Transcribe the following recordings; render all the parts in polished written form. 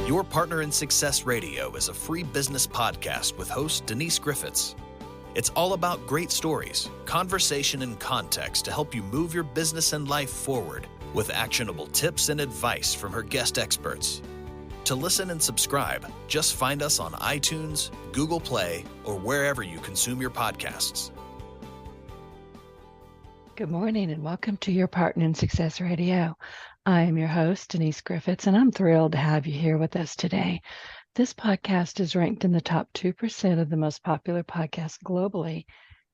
Your Partner in Success Radio is a free business podcast with host Denise Griffitts. It's all about great stories, conversation, and context to help you move your business and life forward with actionable tips and advice from her guest experts. To listen and subscribe, just find us on iTunes, Google Play, or wherever you consume your podcasts. Good morning and welcome to Your Partner in Success Radio. I am your host, Denise Griffitts, and I'm thrilled to have you here with us today. This podcast is ranked in the top 2% of the most popular podcasts globally,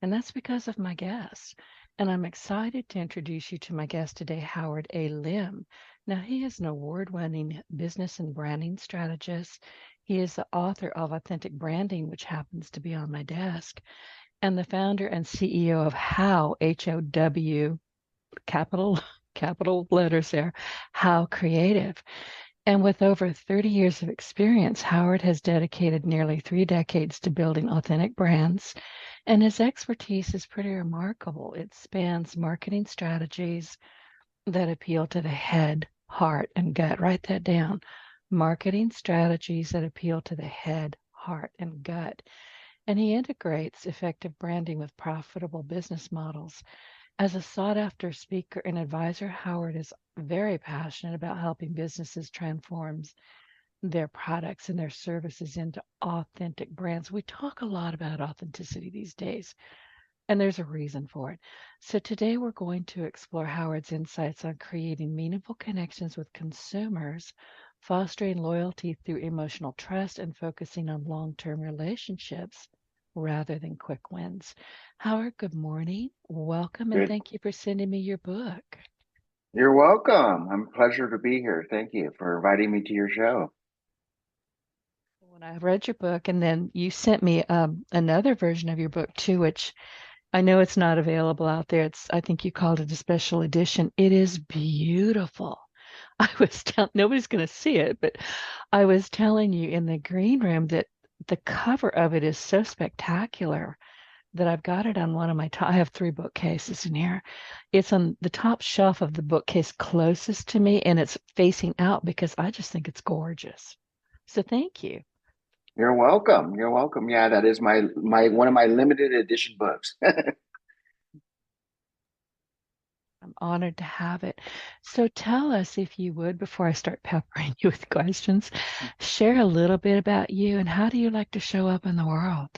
and that's because of my guests. And I'm excited to introduce you to my guest today, Howard A. Lim. Now, he is an award-winning business and branding strategist. He is the author of Authentic Branding, which happens to be on my desk, and the founder and CEO of How, H-O-W, capital letters there, How Creative. And with over 30 years of experience, Howard has dedicated nearly 3 decades to building authentic brands, and his expertise is pretty remarkable. It spans marketing strategies that appeal to the head, heart, and gut. Write that down. Marketing strategies that appeal to the head, heart, and gut. And he integrates effective branding with profitable business models. As a sought-after speaker and advisor, Howard is very passionate about helping businesses transform their products and their services into authentic brands. We talk a lot about authenticity these days, and there's a reason for it. So today we're going to explore Howard's insights on creating meaningful connections with consumers, fostering loyalty through emotional trust, and focusing on long-term relationships rather than quick wins. Howard, good morning. Welcome, and thank you for sending me your book. You're welcome. I'm a pleasure to be here. Thank you for inviting me to your show. When I read your book, and then you sent me another version of your book too, which I know it's not available out there. I think you called it a special edition. It is beautiful. Nobody's going to see it, but I was telling you in the green room that the cover of it is so spectacular that I've got it on one of my I have 3 bookcases in here. It's on the top shelf of the bookcase closest to me, and it's facing out because I just think it's gorgeous. So thank you. You're welcome. You're welcome. Yeah, that is my one of my limited edition books. I'm honored to have it. So tell us, if you would, before I start peppering you with questions, share a little bit about you and how do you like to show up in the world?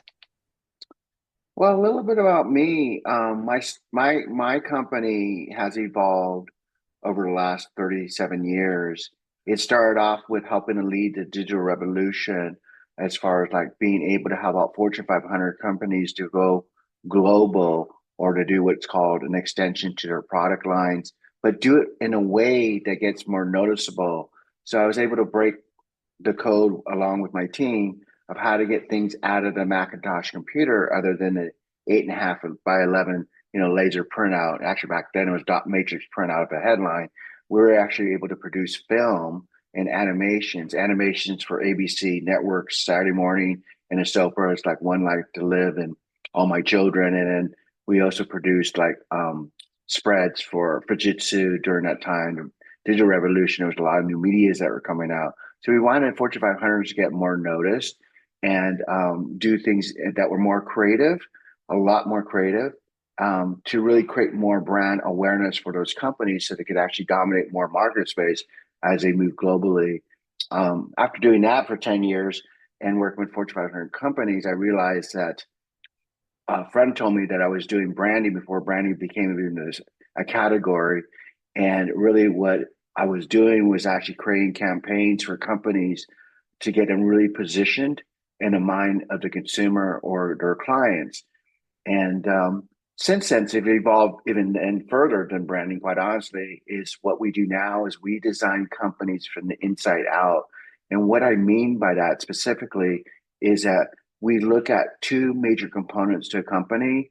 Well, a little bit about me. My company has evolved over the last 37 years. It started off with helping to lead the digital revolution as far as like being able to help out Fortune 500 companies to go global or to do what's called an extension to their product lines, but do it in a way that gets more noticeable. So I was able to break the code along with my team of how to get things out of the Macintosh computer other than the 8.5 by 11, laser printout. Actually, back then it was dot matrix printout of a headline. We were actually able to produce film and animations for ABC networks, Saturday morning, and a soap opera. It's like One Life to Live and All My Children. And then we also produced like spreads for Fujitsu during that time. The digital revolution, there was a lot of new medias that were coming out. So we wanted Fortune 500 to get more noticed and do things that were more creative, a lot more creative, to really create more brand awareness for those companies so they could actually dominate more market space as they move globally. After doing that for 10 years and working with Fortune 500 companies, I realized that a friend told me that I was doing branding before branding became even a category. And really what I was doing was actually creating campaigns for companies to get them really positioned in the mind of the consumer or their clients. And since then, it's evolved even and further than branding, quite honestly, is what we do now is we design companies from the inside out. And what I mean by that specifically is that we look at 2 major components to a company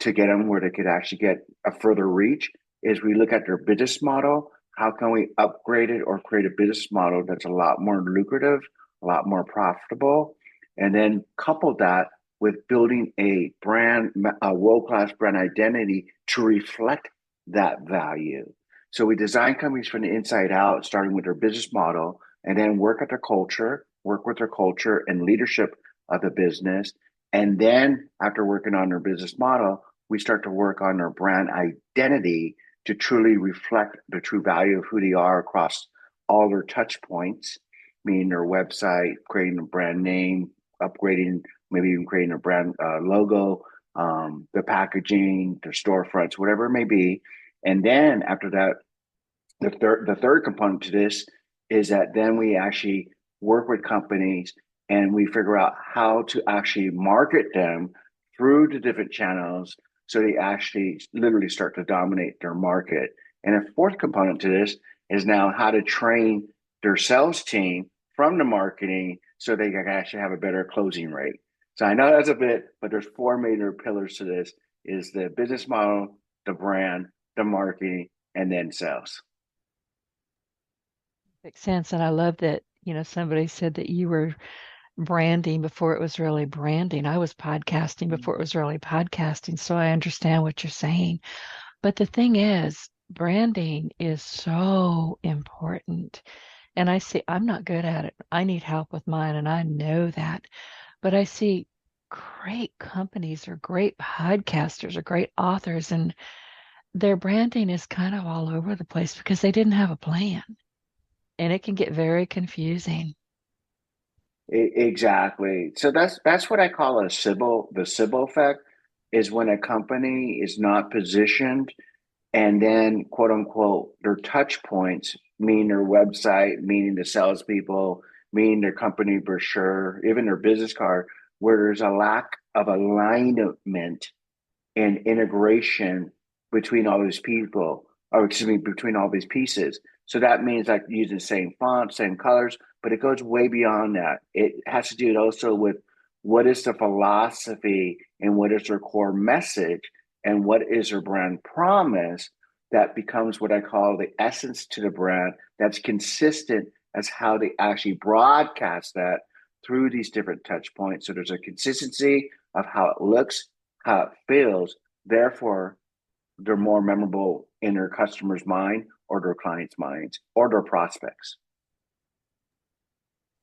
to get them where they could actually get a further reach is we look at their business model. How can we upgrade it or create a business model that's a lot more lucrative, a lot more profitable, and then couple that with building a brand, a world-class brand identity to reflect that value. So we design companies from the inside out, starting with their business model, and then work at their culture, work with their culture and leadership of the business. And then after working on their business model, we start to work on their brand identity to truly reflect the true value of who they are across all their touch points, meaning their website, creating a brand name, upgrading, maybe even creating a brand logo, the packaging, their storefronts, whatever it may be. And then after that, the third component to this is that then we actually work with companies and we figure out how to actually market them through the different channels so they actually literally start to dominate their market. And a fourth component to this is now how to train their sales team from the marketing so they can actually have a better closing rate. So I know that's a bit, but there's four major pillars to this: is the business model, the brand, the marketing, and then sales. Makes sense. And I love that, somebody said that you were branding before it was really branding. I was podcasting before it was really podcasting. So I understand what you're saying. But the thing is, branding is so important. And I see I'm not good at it. I need help with mine, and I know that. But I see great companies or great podcasters or great authors, and their branding is kind of all over the place because they didn't have a plan. And it can get very confusing. Exactly. So that's what I call the Sybil effect, is when a company is not positioned, and then quote unquote their touch points, meaning their website, meaning the salespeople, meaning their company brochure, even their business card, where there's a lack of alignment and integration between all these people, or excuse me, between all these pieces. So that means like using the same font, same colors, but it goes way beyond that. It has to do also with what is the philosophy and what is their core message and what is their brand promise that becomes what I call the essence to the brand that's consistent as how they actually broadcast that through these different touch points. So there's a consistency of how it looks, how it feels. Therefore, they're more memorable in their customer's mind or their client's minds or their prospects.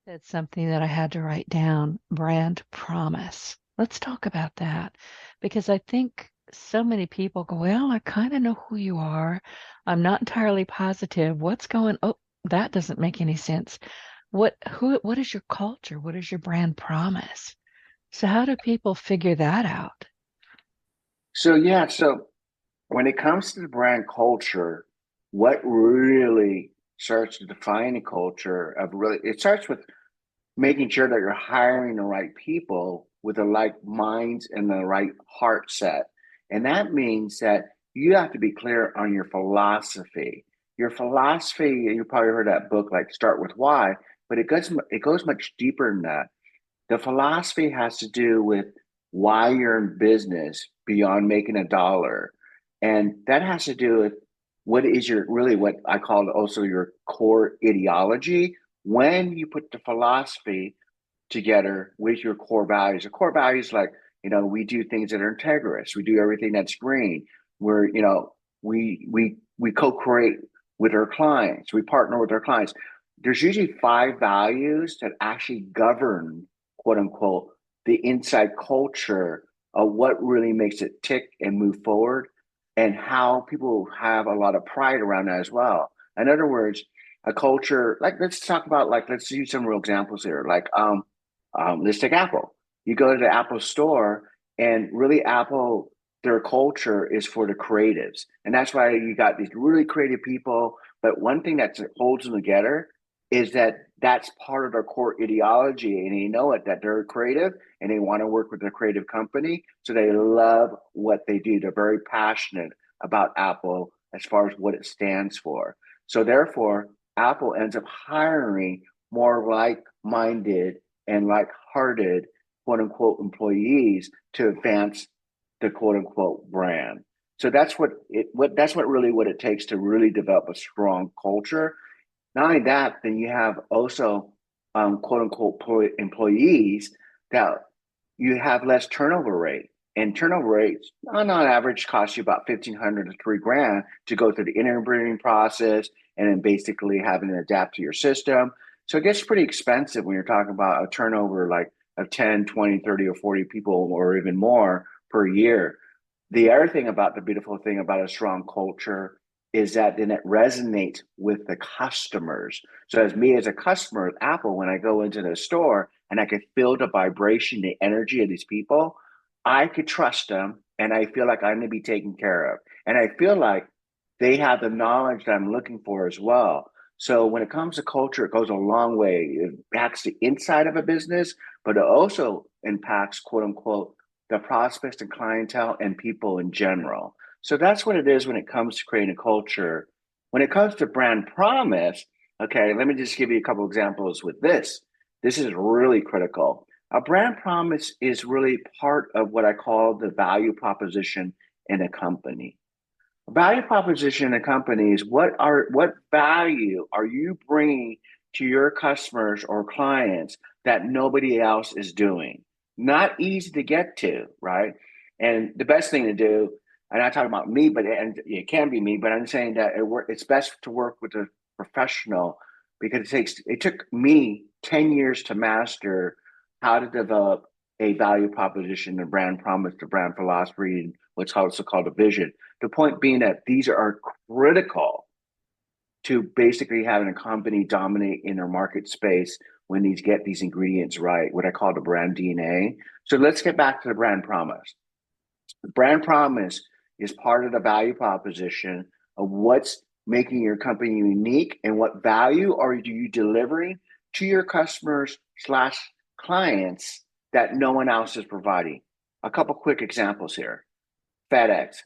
That's something that I had to write down. Brand promise. Let's talk about that because I think so many people go, well, I kind of know who you are. I'm not entirely positive. What's going? Oh, that doesn't make any sense. What is your culture? What is your brand promise? So how do people figure that out? So when it comes to the brand culture, what really starts to define a culture of really, it starts with making sure that you're hiring the right people with the right minds and the right heart set. And that means that you have to be clear on your philosophy. Your philosophy, you probably heard that book like Start With Why, but it goes much deeper than that. The philosophy has to do with why you're in business beyond making a dollar. And that has to do with what is your really what I call also your core ideology. When you put the philosophy together with your core values, the core values like, we do things that are integrous, we do everything that's green, we're, we co-create with our clients, we partner with our clients. There's usually five values that actually govern, quote unquote, the inside culture of what really makes it tick and move forward, and how people have a lot of pride around that as well. In other words, a culture like, let's talk about, like, let's use some real examples here. Like, let's take Apple. You go to the Apple store, and really, Apple, their culture is for the creatives, and that's why you got these really creative people. But one thing that holds them together is that that's part of their core ideology, and you know it, that they're creative and they want to work with a creative company, so they love what they do. They're very passionate about Apple as far as what it stands for. So therefore, Apple ends up hiring more like-minded and like-hearted, quote unquote, employees to advance the quote unquote brand. So that's what really what it takes to really develop a strong culture. Not only that, then you have also quote unquote employees that you have less turnover rate. And turnover rates on average cost you about 1,500 to 3 grand to go through the interviewing process and then basically having to adapt to your system. So it gets pretty expensive when you're talking about a turnover like of 10, 20, 30, or 40 people or even more per year. The other thing about the beautiful thing about a strong culture is that then it resonates with the customers. So as me as a customer of Apple, when I go into the store and I can feel the vibration, the energy of these people, I could trust them and I feel like I'm going to be taken care of. And I feel like they have the knowledge that I'm looking for as well. So when it comes to culture, it goes a long way. It impacts the inside of a business, but it also impacts, quote unquote, the prospects and clientele and people in general. So that's what it is when it comes to creating a culture. When it comes to brand promise, okay, let me just give you a couple examples with this. This is really critical. A brand promise is really part of what I call the value proposition in a company. Value proposition in companies, what value are you bringing to your customers or clients that nobody else is doing? Not easy to get to, right? And the best thing to do, and I'm talking about me, but and it can be me, but I'm saying that it's best to work with a professional because it took me 10 years to master how to develop a value proposition, a brand promise, the brand philosophy, and what's also called a vision. The point being that these are critical to basically having a company dominate in their market space when these get these ingredients right, what I call the brand DNA. So let's get back to the brand promise. The brand promise is part of the value proposition of what's making your company unique and what value are you delivering to your customers slash clients that no one else is providing. A couple quick examples here. FedEx,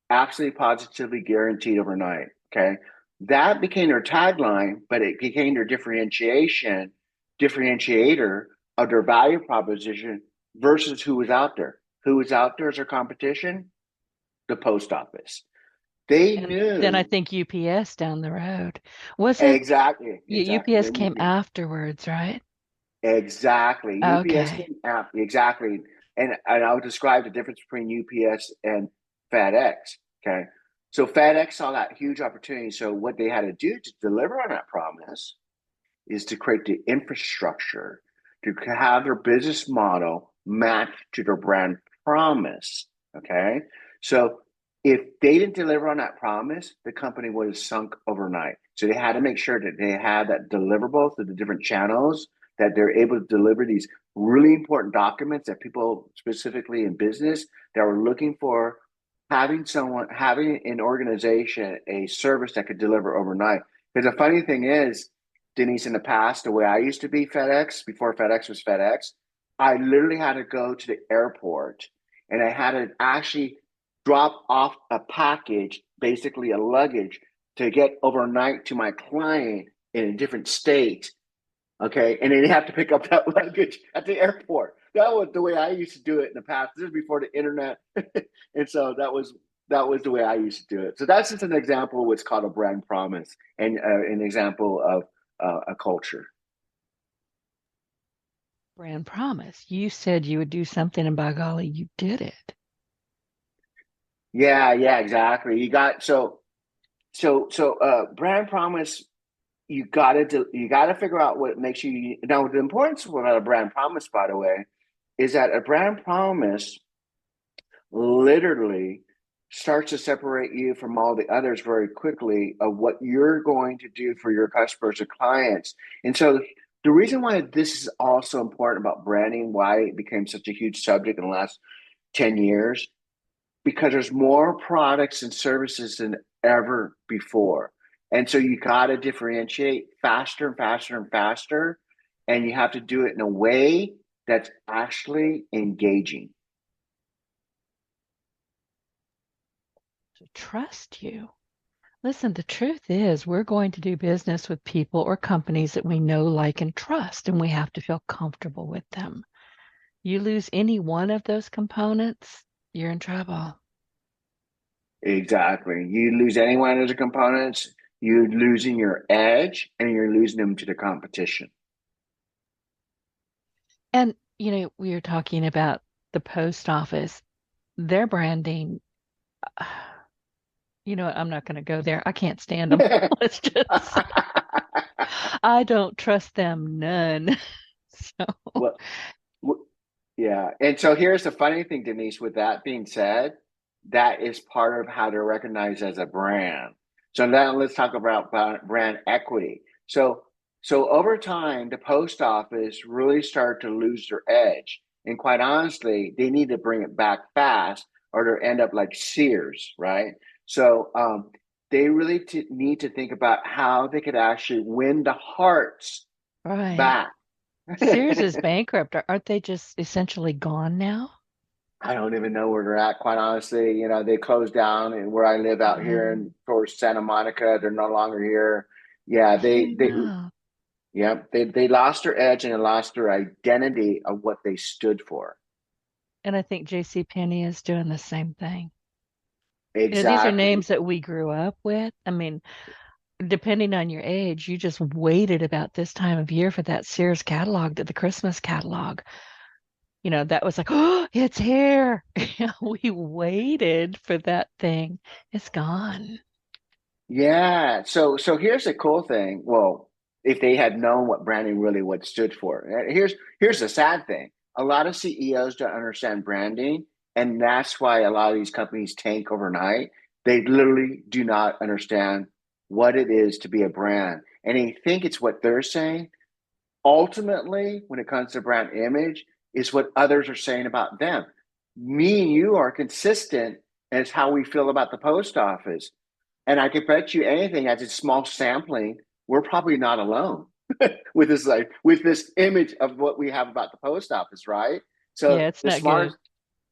absolutely positively guaranteed overnight. Okay. That became their tagline, but it became their differentiator of their value proposition versus who was out there. Who was out there as their competition? The post office. They And then I knew think UPS down the road. Wasn't exactly. UPS came afterwards, right? Exactly. UPS Okay. came out exactly. And I would describe the difference between UPS and FedEx. Okay. So FedEx saw that huge opportunity. So what they had to do to deliver on that promise is to create the infrastructure to have their business model match to their brand promise. Okay. So if they didn't deliver on that promise, the company would have sunk overnight. So they had to make sure that they had that deliverable through the different channels, that they're able to deliver these really important documents that people specifically in business that were looking for, having an organization, a service that could deliver overnight. Because the funny thing is, Denise, in the past, the way I used to be FedEx, before FedEx was FedEx, I literally had to go to the airport and I had to actually drop off a package, basically a luggage, to get overnight to my client in a different state. Okay. And then you have to pick up that luggage at the airport. That was the way I used to do it in the past. This is before the internet. And so that was the way I used to do it. So that's just an example of what's called a brand promise and an example of a culture. Brand promise. You said you would do something, and by golly, you did it. Yeah, exactly. You got brand promise. You gotta figure out what makes you now. The importance about a brand promise, by the way, is that a brand promise literally starts to separate you from all the others very quickly of what you're going to do for your customers or clients. And so the reason why this is also important about branding, why it became such a huge subject in the last 10 years, because there's more products and services than ever before. And so you got to differentiate faster and faster and faster. And you have to do it in a way that's actually engaging. To trust you. Listen, the truth is, we're going to do business with people or companies that we know, like, and trust, and we have to feel comfortable with them. You lose any one of those components, you're in trouble. Exactly. You lose any one of the components, you're losing your edge and you're losing them to the competition. And, we were talking about the post office, their branding. I'm not going to go there. I can't stand them. Let's just say. I don't trust them none. So, Well, yeah. And so here's the funny thing, Denise, with that being said, that is part of how to recognize as a brand. So now let's talk about brand equity. So over time, the post office really started to lose their edge. And quite honestly, they need to bring it back fast or they'll end up like Sears, right? So they really need to think about how they could actually win the hearts right. back. Sears is bankrupt. Aren't they just essentially gone now? I don't even know where they're at, quite honestly. You know, they closed down and where I live out here Yeah. in towards Santa Monica, they're no longer here. Yeah, they Yeah. yeah, they lost their edge and they lost their identity of what they stood for. And I think J.C. Penney is doing the same thing. These are Exactly. names that we grew up with. I mean, depending on your age, you just waited about this time of year for that Sears catalog, the Christmas catalog. That was like, oh, it's here. We waited for that thing. It's gone. Yeah. So here's the cool thing. Well, if they had known what branding really what stood for. Here's the sad thing. A lot of CEOs don't understand branding, and that's why a lot of these companies tank overnight. They literally do not understand what it is to be a brand. And they think it's what they're saying. Ultimately, when it comes to brand image, is what others are saying about them. Me and you are consistent as how we feel about the post office. And I can bet you anything as a small sampling, we're probably not alone with this image of what we have about the post office, right? So Yeah, it's the not smart good.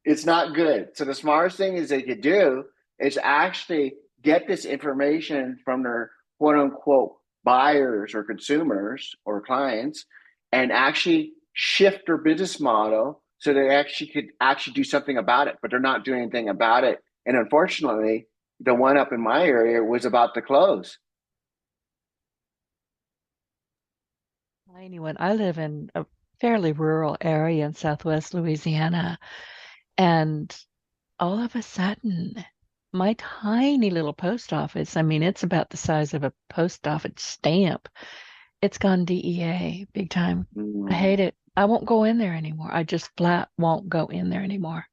it's not good. So the smartest thing is they could do is actually get this information from their quote unquote buyers or consumers or clients and actually shift their business model so they actually could actually do something about it, but they're not doing anything about it. And unfortunately, the one up in my area was about to close. Anyone, I live in a fairly rural area in Southwest Louisiana, and all of a sudden, my tiny little post office, I mean, it's about the size of a post office stamp. It's gone DEA big time. I Mm. hate it. I won't go in there anymore. I just flat won't go in there anymore.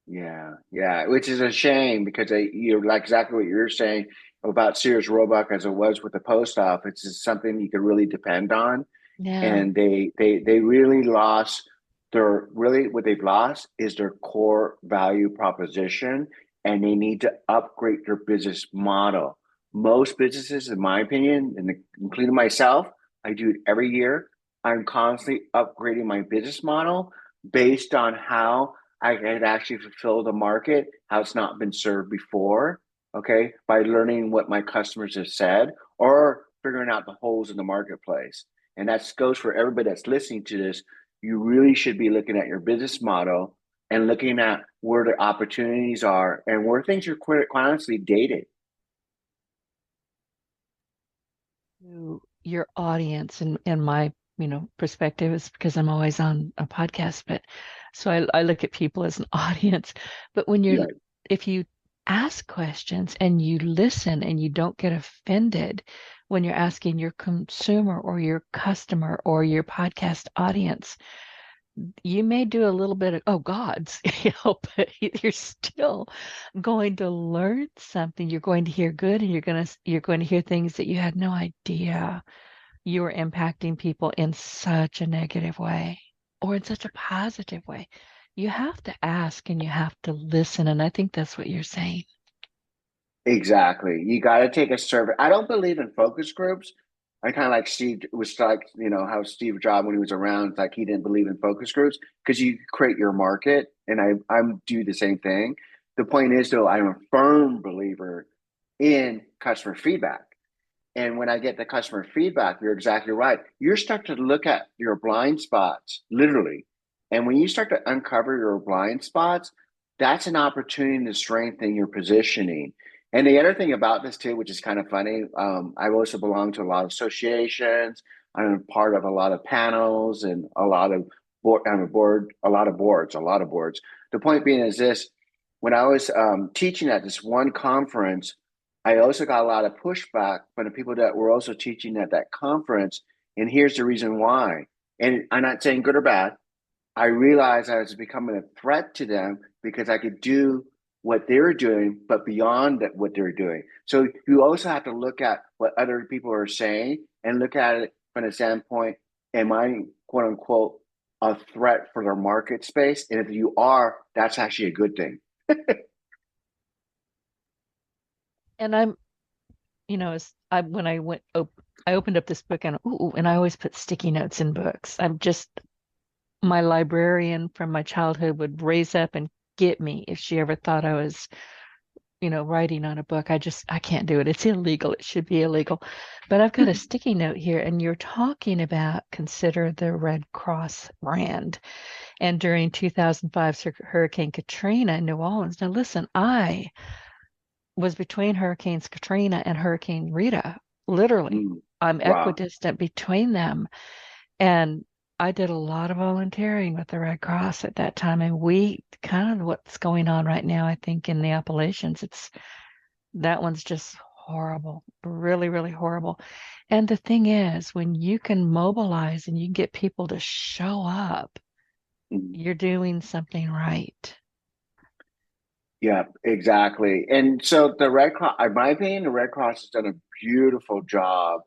Yeah, yeah, which is a shame because you're like exactly what you're saying about Sears Roebuck as it was with the post office is something you could really depend on, Yeah. and they really lost their really what they've lost is their core value proposition, and they need to upgrade their business model. Most businesses, in my opinion, and including myself, I do it every year. I'm constantly upgrading my business model based on how I could actually fulfill the market, how it's not been served before, okay, by learning what my customers have said or figuring out the holes in the marketplace. And that goes for everybody that's listening to this. You really should be looking at your business model and looking at where the opportunities are and where things are quite honestly dated. To your audience and my, perspective is because I'm always on a podcast, but so I look at people as an audience. But Yeah, if you ask questions and you listen and you don't get offended when you're asking your consumer or your customer or your podcast audience, you may do a little bit of, oh gods, but you're still going to learn something. You're going to hear good and you're going to hear things that you had no idea you were impacting people in such a negative way or in such a positive way. You have to ask and you have to listen. And I think that's what you're saying. exactly. You got to take a survey. I don't believe in focus groups. I kind of like Steve was like, how Steve Jobs when he was around, like he didn't believe in focus groups because you create your market, and I'm do the same thing. The point is though, I'm a firm believer in customer feedback. And when I get the customer feedback, you're exactly right. You start to look at your blind spots, literally. And when you start to uncover your blind spots, that's an opportunity to strengthen your positioning. And the other thing about this too, which is kind of funny, I also belong to a lot of associations. I'm a part of a lot of panels and a lot of board. I'm a board, a lot of boards. The point being is this: when I was teaching at this one conference, I also got a lot of pushback from the people that were also teaching at that conference. And here's the reason why. And I'm not saying good or bad. I realized I was becoming a threat to them because I could do what they were doing, but beyond that, what they're doing. So you also have to look at what other people are saying and look at it from the standpoint, am I quote unquote a threat for their market space? And if you are, that's actually a good thing. And I'm, when I opened up this book, and ooh, and I always put sticky notes in books. I'm just my librarian from my childhood would raise up and get me if she ever thought I was, writing on a book. I can't do it. It's illegal. It should be illegal. But I've got a sticky note here, and you're talking about consider the Red Cross brand. And during 2005 Hurricane Katrina in New Orleans. Now, listen, I was between Hurricanes Katrina and Hurricane Rita. Literally, I'm Wow. equidistant between them. And I did a lot of volunteering with the Red Cross at that time. And we kind of what's going on right now, I think, in the Appalachians, that one's just horrible, really, really horrible. And the thing is, when you can mobilize and you can get people to show up, Mm. you're doing something right. Yeah, exactly. And so the Red Cross, in my opinion, the Red Cross has done a beautiful job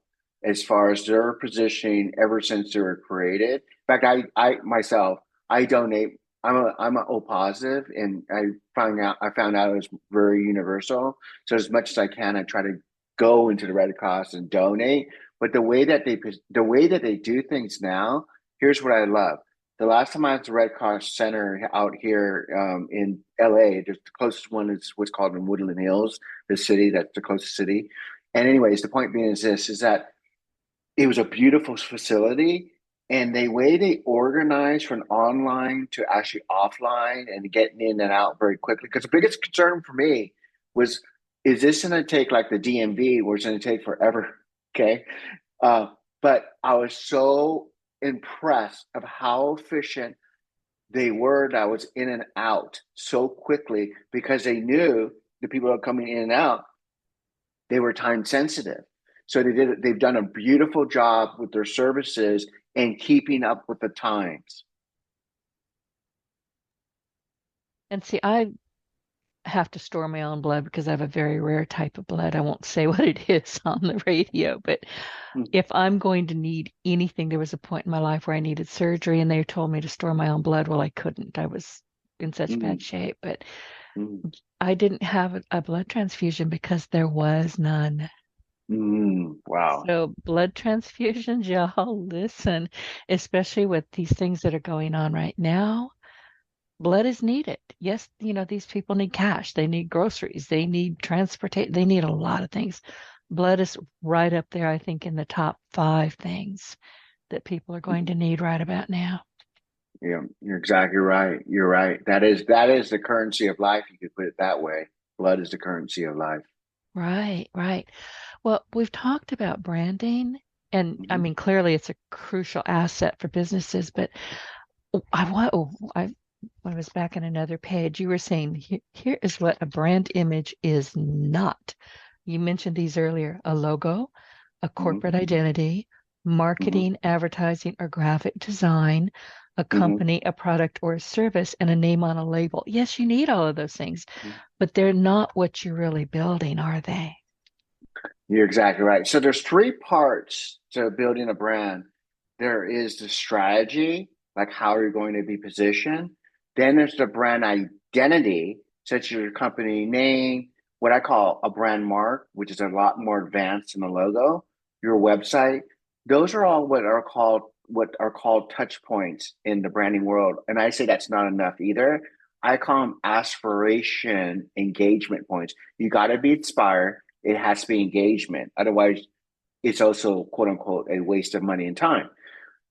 as far as their positioning ever since they were created. In fact, I myself, I donate. I'm a O positive, and I found out it was very universal. So as much as I can, I try to go into the Red Cross and donate. But the way that they do things now, here's what I love. The last time I was at the Red Cross Center out here in LA, the closest one is what's called in Woodland Hills, the city that's the closest city. And anyways, the point being is this, is that it was a beautiful facility, and the way they organized from online to actually offline and getting in and out very quickly. Because the biggest concern for me was, is this going to take like the DMV, where it's going to take forever? Okay. Uh, but I was so impressed of how efficient they were that was in and out so quickly because they knew the people that are coming in and out, they were time sensitive. So they've done a beautiful job with their services and keeping up with the times. And see, I have to store my own blood because I have a very rare type of blood. I won't say what it is on the radio, but if I'm going to need anything, there was a point in my life where I needed surgery and they told me to store my own blood. Well, I couldn't. I was in such bad Mm, shape, but mm, I didn't have a blood transfusion because there was none. wow. So blood transfusions, y'all, listen, especially with these things that are going on right now. Blood is needed. Yes, these people need cash. They need groceries. They need transportation. They need a lot of things. Blood is right up there, I think, in the top 5 things that people are going to need right about now. Yeah, you're exactly right. You're right. That is the currency of life. You could put it that way. Blood is the currency of life. Right, right. Well, we've talked about branding, and I Mhm. mean, clearly it's a crucial asset for businesses, but I was back in another page. You were saying here is what a brand image is not. You mentioned these earlier: a logo, a Mhm. corporate identity, Mhm. marketing, advertising, or graphic design, a Mhm. company, a product, or a service, and a name on a label. Yes, you need all of those things, but they're not what you're really building, are they? You're exactly right. So there's three parts to building a brand. There is the strategy, like how you're going to be positioned. Then there's the brand identity, such as your company name, what I call a brand mark, which is a lot more advanced than the logo, your website. Those are all what are called touch points in the branding world. And I say that's not enough either. I call them aspiration engagement points. You got to be inspired, it has to be engagement. Otherwise, it's also quote unquote a waste of money and time.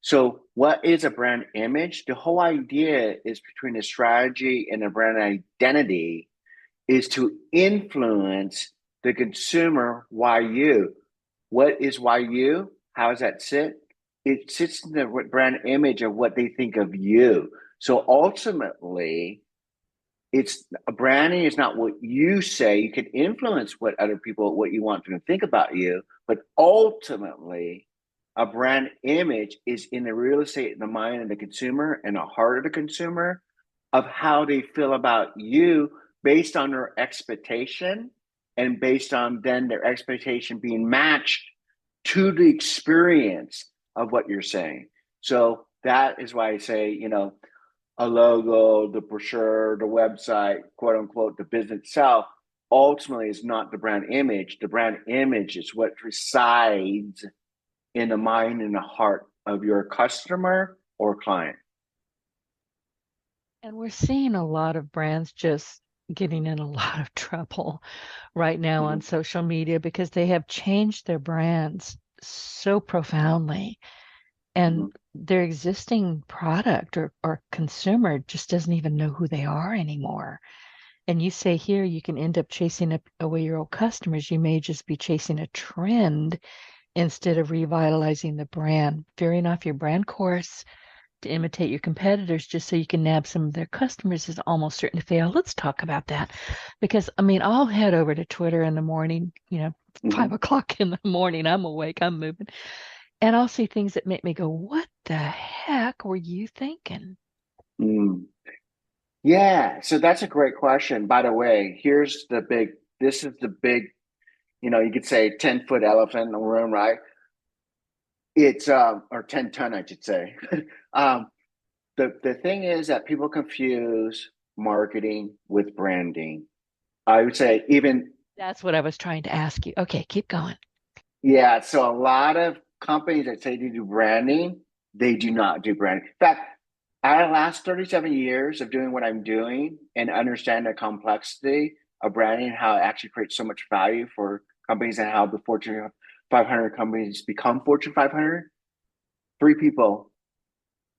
So, what is a brand image? The whole idea is between a strategy and a brand identity is to influence the consumer. Why you? What is why you? How does that sit? It sits in the brand image of what they think of you. So ultimately, it's branding is not what you say. You can influence what you want them to think about you, but ultimately, a brand image is in the real estate in the mind of the consumer and the heart of the consumer of how they feel about you based on their expectation and based on then their expectation being matched to the experience of what you're saying. So that is why I say, a logo, the brochure, the website, quote unquote, the business itself ultimately is not the brand image. The brand image is what resides in the mind and the heart of your customer or client. And we're seeing a lot of brands just getting in a lot of trouble right now on social media because they have changed their brands so profoundly. And their existing product or consumer just doesn't even know who they are anymore. And you say here you can end up chasing away your old customers. You may just be chasing a trend instead of revitalizing the brand, veering off your brand course to imitate your competitors just so you can nab some of their customers is almost certain to fail. Let's talk about that. Because, I mean, I'll head over to Twitter in the morning, 5 o'clock in the morning. I'm awake, I'm moving. And I'll see things that make me go, what the heck were you thinking? Yeah, so that's a great question. By the way, this is the big, you could say 10-foot elephant in the room, right? It's or 10-ton, I should say. um, the thing is that people confuse marketing with branding. I would say even That's what I was trying to ask you. Okay, keep going. yeah, so a lot of companies that say they do branding, they do not do branding. In fact, out of the last 37 years of doing what I'm doing and understand the complexity of branding, how it actually creates so much value for companies and how the Fortune 500 companies become Fortune 500, three people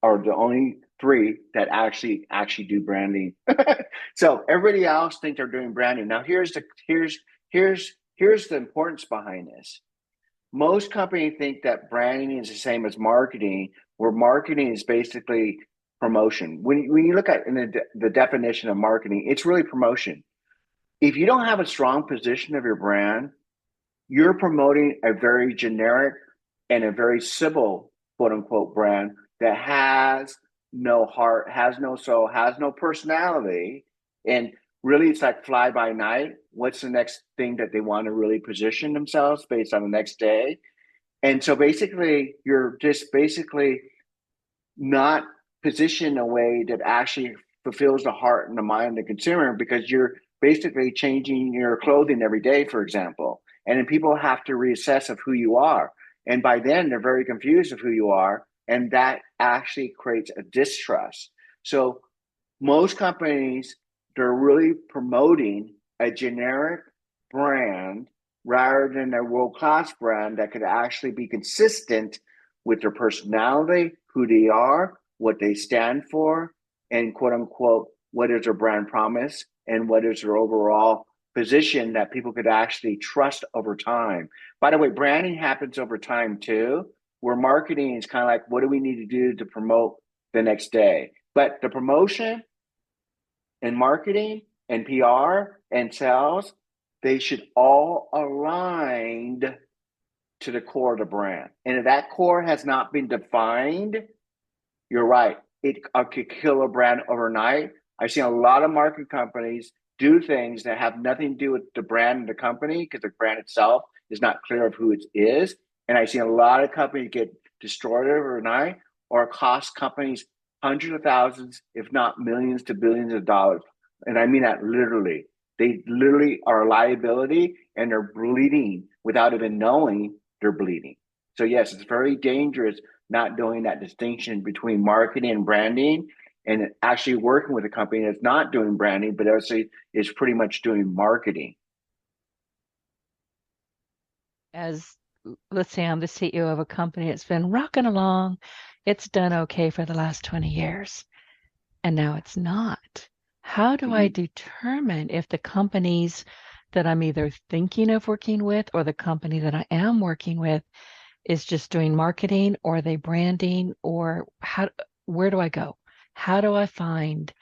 are the only three that actually do branding. So everybody else think they're doing branding. Now here's the importance behind this. Most companies think that branding is the same as marketing, where marketing is basically promotion. When you look at in the definition of marketing, it's really promotion. If you don't have a strong position of your brand, you're promoting a very generic and a very civil, quote unquote, brand that has no heart, has no soul, has no personality. And really, it's like fly by night. What's the next thing that they want to really position themselves based on the next day? And so basically, you're just basically not positioned in a way that actually fulfills the heart and the mind of the consumer because you're basically changing your clothing every day, for example. And then people have to reassess of who you are. And by then they're very confused of who you are. And that actually creates a distrust. So most companies, they're really promoting a generic brand rather than a world-class brand that could actually be consistent with their personality, who they are, what they stand for, and quote unquote, what is their brand promise and what is their overall position that people could actually trust over time. By the way, branding happens over time too, where marketing is kind of like, what do we need to do to promote the next day? But the promotion and marketing and PR and sales, they should all aligned to the core of the brand. And if that core has not been defined, you're right. It could kill a brand overnight. I've seen a lot of marketing companies do things that have nothing to do with the brand and the company because the brand itself is not clear of who it is. And I've seen a lot of companies get destroyed overnight or cost companies hundreds of thousands, if not millions to billions of dollars. And I mean that literally. They literally are a liability and they're bleeding without even knowing they're bleeding. So yes, it's very dangerous not doing that distinction between marketing and branding and actually working with a company that's not doing branding, but actually is pretty much doing marketing. As let's say I'm the CEO of a company that's been rocking along, it's done okay for the last 20 years, and now it's not. How do I determine if the companies that I'm either thinking of working with or the company that I am working with is just doing marketing or are they branding or where do I go? How do I find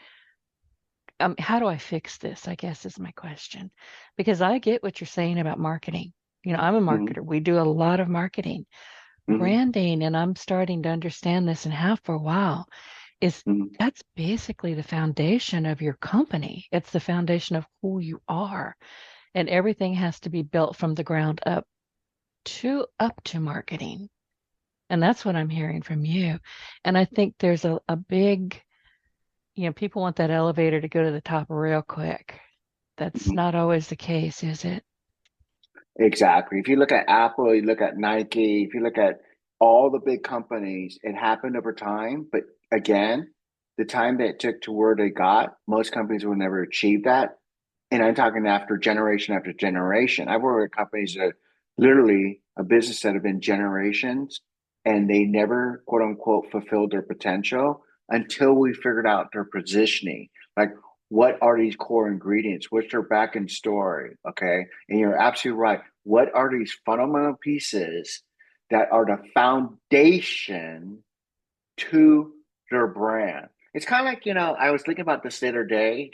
how do I fix this, I guess is my question. Because I get what you're saying about marketing. I'm a Hmm. marketer. We do a lot of marketing, Hmm. branding, and I'm starting to understand this and have for a while, is Hmm. that's basically the foundation of your company. It's the foundation of who you are. And everything has to be built from the ground up to marketing. And that's what I'm hearing from you. And I think there's a big, people want that elevator to go to the top real quick. That's Hmm. not always the case, is it? Exactly. If you look at Apple, you look at Nike, if you look at all the big companies, it happened over time. But again, the time that it took to where they got, most companies will never achieve that. And I'm talking after generation. I've worked with companies that literally a business that have been generations and they never quote unquote fulfilled their potential until we figured out their positioning. Like, what are these core ingredients? What's their back end story? Okay. And you're absolutely right. What are these fundamental pieces that are the foundation to their brand? It's kind of like, I was thinking about this the other day,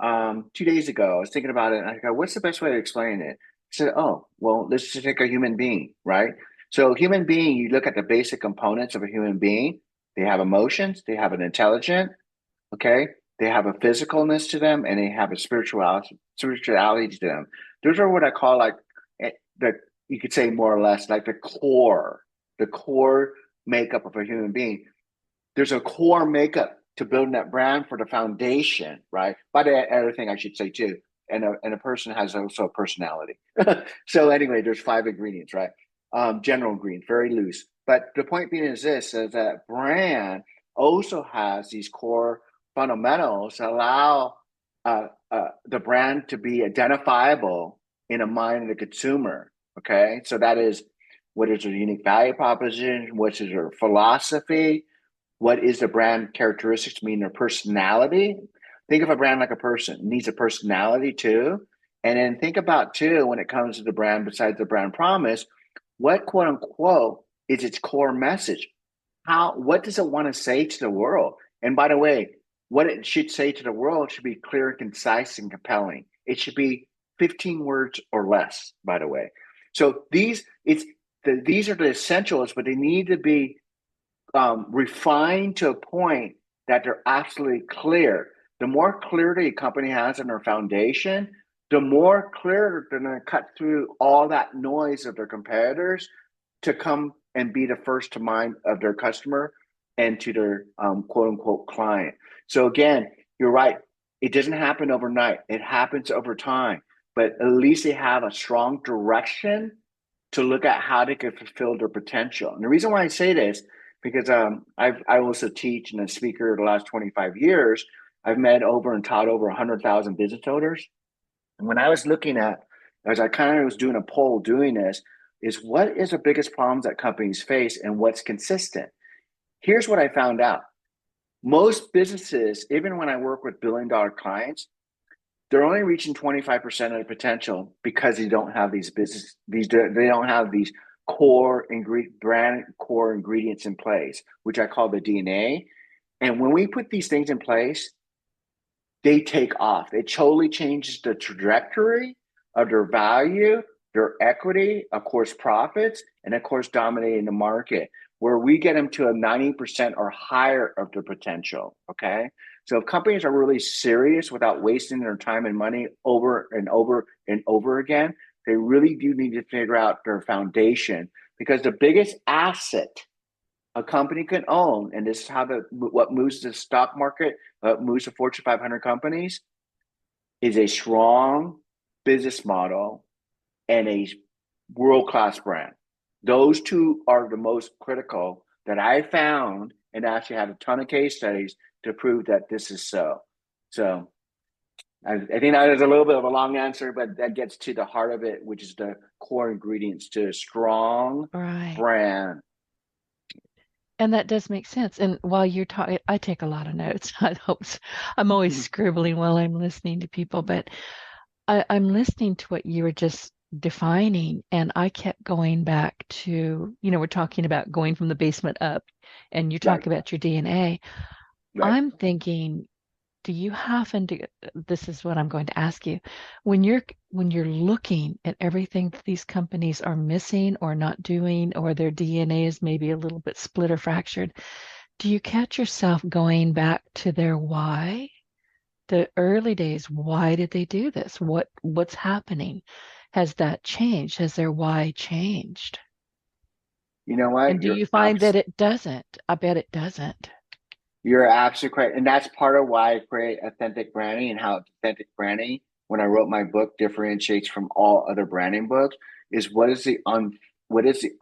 2 days ago. I was thinking about it and I go, what's the best way to explain it? I said, oh, well, let's just take a human being, right? So, human being, you look at the basic components of a human being, they have emotions, they have an intelligence, okay? They have a physicalness to them and they have a spirituality to them. Those are what I call like the you could say more or less like the core makeup of a human being. There's a core makeup to building that brand for the foundation, right? By the other thing I should say too, and a person has also a personality. So anyway, there's 5 ingredients, right? General ingredients, very loose. But the point being is this: is that brand also has these core fundamentals that allow the brand to be identifiable in a mind of the consumer. Okay, so that is what is their unique value proposition, what is their philosophy, what is the brand characteristics, mean their personality. Think of a brand like a person. It needs a personality too. And then think about too, when it comes to the brand, besides the brand promise, what quote unquote is its core message? What does it want to say to the world? And by the way, what it should say to the world should be clear, concise, and compelling. It should be 15 words or less, by the way. So these are the essentials, but they need to be refined to a point that they're absolutely clear. The more clarity a company has in their foundation, the more clear they're going to cut through all that noise of their competitors to come and be the first to mind of their customer and to their quote unquote client. So again, you're right. It doesn't happen overnight. It happens over time, but at least they have a strong direction to look at how they could fulfill their potential. And the reason why I say this, because I also teach and a speaker the last 25 years. I've met over and taught over 100,000 business owners. And when I was looking at, as I kind of was doing a poll doing this, is what is the biggest problems that companies face and what's consistent? Here's what I found out. Most businesses, even when I work with billion-dollar clients, they're only reaching 25% of the potential because they don't have they don't have these brand core ingredients in place, which I call the DNA. And when we put these things in place, they take off. It totally changes the trajectory of their value, their equity, of course, profits, and of course, dominating the market, where we get them to a 90% or higher of their potential. Okay. So if companies are really serious without wasting their time and money over and over and over again, they really do need to figure out their foundation, because the biggest asset a company can own, and this is how what moves the stock market, moves the Fortune 500 companies, is a strong business model and a world class brand. Those two are the most critical that I found, and actually had a ton of case studies to prove that this is so. So I think that is a little bit of a long answer, but that gets to the heart of it, which is the core ingredients to a strong Right. brand. And that does make sense. And while you're talking, I take a lot of notes. I'm always scribbling while I'm listening to people, but I'm listening to what you were just defining, and I kept going back to, we're talking about going from the basement up, and you Right, talk about your DNA. right. I'm thinking do you happen to, this is what I'm going to ask you, when you're looking at everything that these companies are missing or not doing, or their DNA is maybe a little bit split or fractured, do you catch yourself going back to their why? The early days, why did they do this? What's happening? Has that changed? Has their why changed? You know And what? do you find that it doesn't? I bet it doesn't. You're absolutely correct. And that's part of why I create authentic branding, and how authentic branding, when I wrote my book, differentiates from all other branding books, is what is the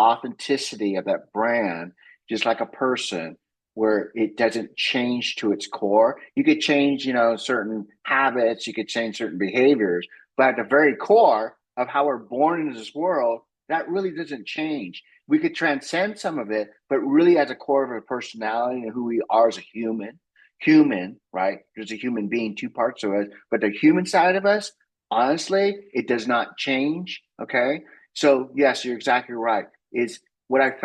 authenticity of that brand, just like a person, where it doesn't change to its core. You could change, certain habits, you could change certain behaviors, but at the very core of how we're born into this world, that really doesn't change. We could transcend some of it, but really as a core of a personality and who we are as a human, right? There's a human being, two parts of us, but the human side of us, honestly, it does not change. Okay. So yes, you're exactly right. Is what I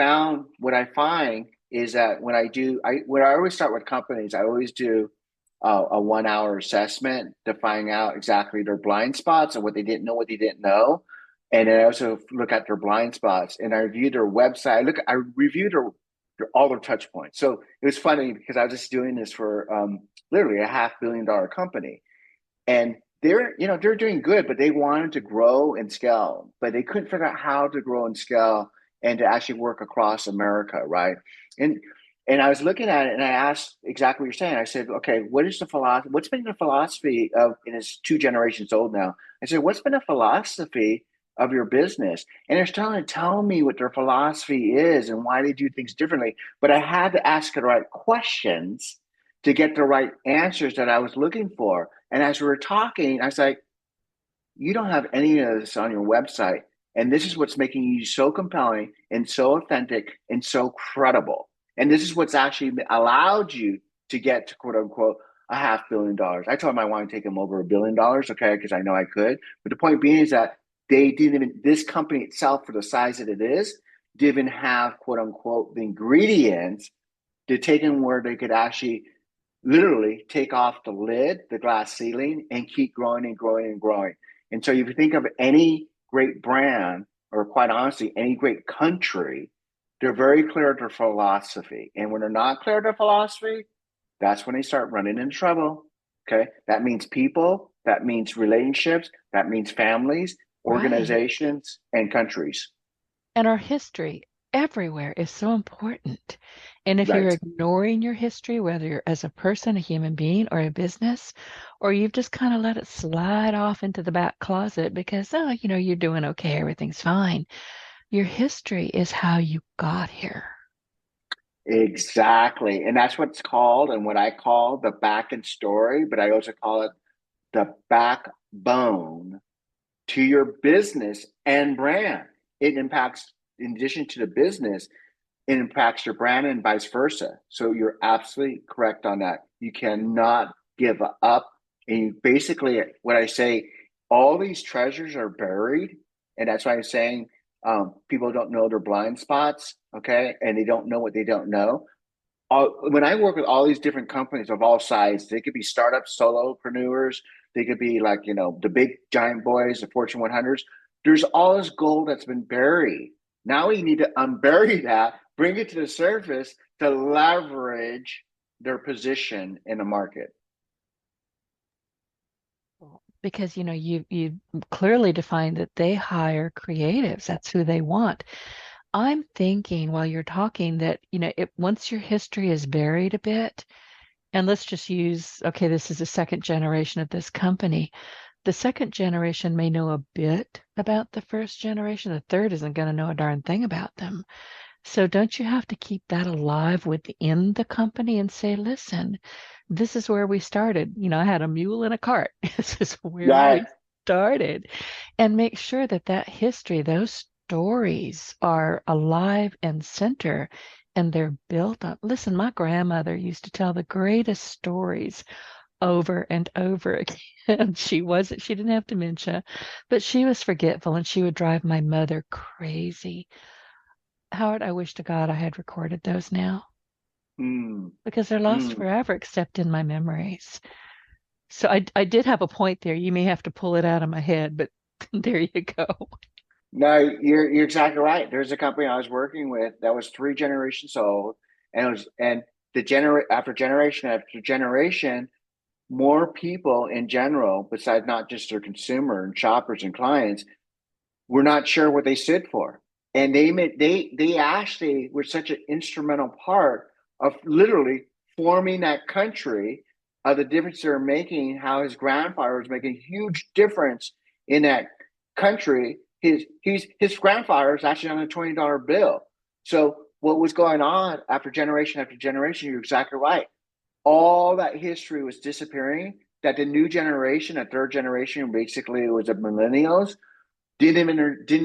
find is that when I always start with companies, I always do a 1 hour assessment to find out exactly their blind spots and what they didn't know. And then I also look at their blind spots, and I review their website. I reviewed all their touch points. So it was funny because I was just doing this for literally a $500 million company, and they're doing good, but they wanted to grow and scale, but they couldn't figure out how to grow and scale and to actually work across America, right? And and I was looking at it, and I asked exactly what you're saying. I said, okay, what is the philosophy? What's been the philosophy of? And it's 2 generations old now. I said, what's been the philosophy of your business? And they're starting to tell me what their philosophy is and why they do things differently. But I had to ask the right questions to get the right answers that I was looking for. And as we were talking, I was like, you don't have any of this on your website. And this is what's making you so compelling and so authentic and so credible. And this is what's actually allowed you to get to quote unquote $500 million. I told him I want to take him over $1 billion, okay, because I know I could. But the point being is that they didn't even, this company itself, for the size that it is, didn't have quote unquote the ingredients to take in where they could actually literally take off the lid, the glass ceiling, and keep growing and growing and growing. And so if you think of any great brand, or quite honestly, any great country, they're very clear of their philosophy. And when they're not clear of their philosophy, that's when they start running into trouble. Okay. That means people, that means relationships, that means families, Right. organizations, and countries. And our history everywhere is so important. And if you're Right. ignoring your history, whether you're as a person, a human being, or a business, or you've just kind of let it slide off into the back closet because, oh, you're doing okay, everything's fine. Your history is how you got here. Exactly. And that's what's called, and what I call the back end story, but I also call it the backbone to your business and brand. It impacts, in addition to the business, it impacts your brand and vice versa. So you're absolutely correct on that. You cannot give up. And you basically, what I say, all these treasures are buried. And that's why I'm saying people don't know their blind spots, okay? And they don't know what they don't know. When I work with all these different companies of all sizes, they could be startups, solopreneurs, they could be like, the big giant boys, the Fortune 100s. There's all this gold that's been buried. Now we need to unbury that, bring it to the surface to leverage their position in the market. Because you clearly defined that they hire creatives. That's who they want. I'm thinking while you're talking that, once your history is buried a bit, and let's just use, okay, this is the second generation of this company. The second generation may know a bit about the first generation. The third isn't going to know a darn thing about them. So don't you have to keep that alive within the company and say, listen, this is where we started. I had a mule and a cart. This is where we Right. started. And make sure that that history, those stories are alive and center and they're built up. Listen, my grandmother used to tell the greatest stories over and over again. She didn't have dementia, but she was forgetful and she would drive my mother crazy. Howard, I wish to God I had recorded those now Mm, because they're lost mm. forever except in my memories. So I did have a point there. You may have to pull it out of my head, but there you go. No, you're exactly right. There's a company I was working with that was three generations old, and it was and the generation after generation, more people in general, besides not just their consumer and shoppers and clients, were not sure what they stood for. And they actually were such an instrumental part of literally forming that country, of the difference they're making, how his grandfather was making a huge difference in that country. His grandfather is actually on a $20 bill. So what was going on after generation, you're exactly right. All that history was disappearing. That the new generation, a third generation, basically it was the millennials, didn't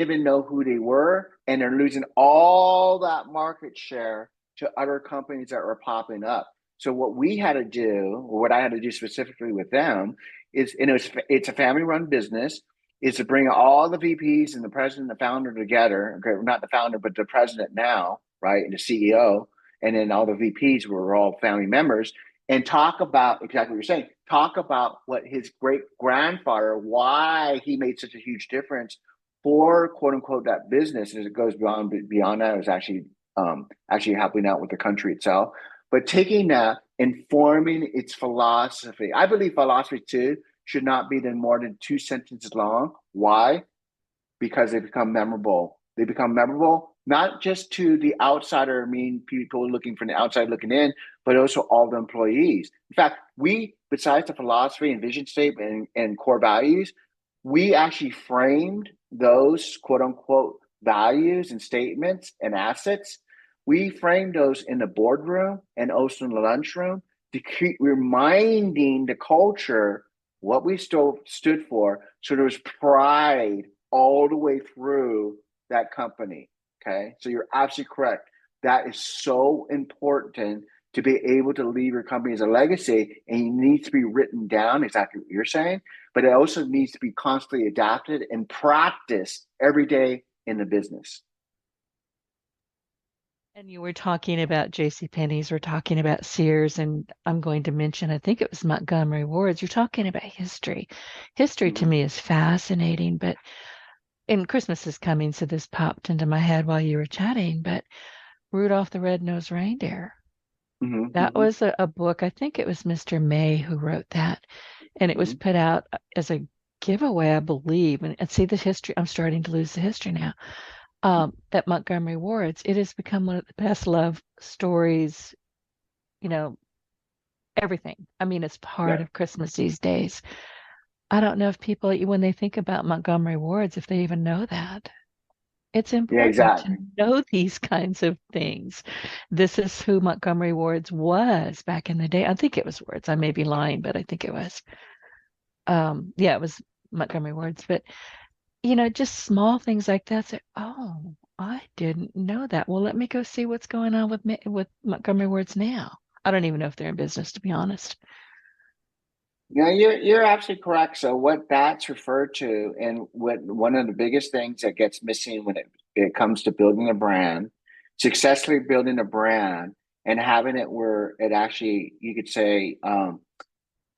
even know who they were, and they're losing all that market share to other companies that were popping up. So what we had to do, or what I had to do specifically with them, is, and it's a family-run business, is to bring all the VPs and the president and the founder together. Okay, not the founder, but the president now, right, and the CEO, and then all the VPs were all family members, and talk about exactly what you're saying. Talk about what his great grandfather, why he made such a huge difference for quote unquote that business. As it goes beyond that, it was actually helping out with the country itself. But taking that, informing its philosophy. I believe philosophy too should not be more than two sentences long. Why? Because they become memorable. They become memorable not just to the outsider, I mean people looking from the outside looking in, but also all the employees. In fact, we, besides the philosophy and vision statement and core values, we actually framed those quote unquote values and statements and assets. We framed those in the boardroom and also in the lunchroom to keep reminding the culture what we stood for. So there was pride all the way through that company. Okay. So you're absolutely correct. That is so important to be able to leave your company as a legacy, and it needs to be written down, exactly what you're saying, but it also needs to be constantly adapted and practiced every day in the business. And you were talking about J.C. Penney's, we're talking about Sears, and I'm going to mention, I think it was Montgomery Ward's. You're talking about history. History to Mm-hmm. me is fascinating, but and Christmas is coming, so this popped into my head while you were chatting, but Rudolph the Red-Nosed Reindeer. That Mm-hmm. was a book, I think it was Mr. May who wrote that, and it was Mm-hmm. put out as a giveaway, I believe. And see the history, I'm starting to lose the history now. At Montgomery Ward's, it has become one of the best loved stories, you know, everything. I mean, it's part Yeah. of Christmas these days. I don't know if people, when they think about Montgomery Ward's, if they even know that. It's Yeah, important to exactly. know these kinds of things. This is who Montgomery Ward's was back in the day. I think it was Ward's. I may be lying, but I think it was. Yeah, it was Montgomery Ward's. But just small things like that. Say, oh, I didn't know that. Well, let me go see what's going on with Montgomery Ward's now. I don't even know if they're in business, to be honest. Yeah, you're absolutely correct. So what that's referred to, and what one of the biggest things that gets missing when it comes to building a brand, successfully building a brand and having it where it actually, you could say,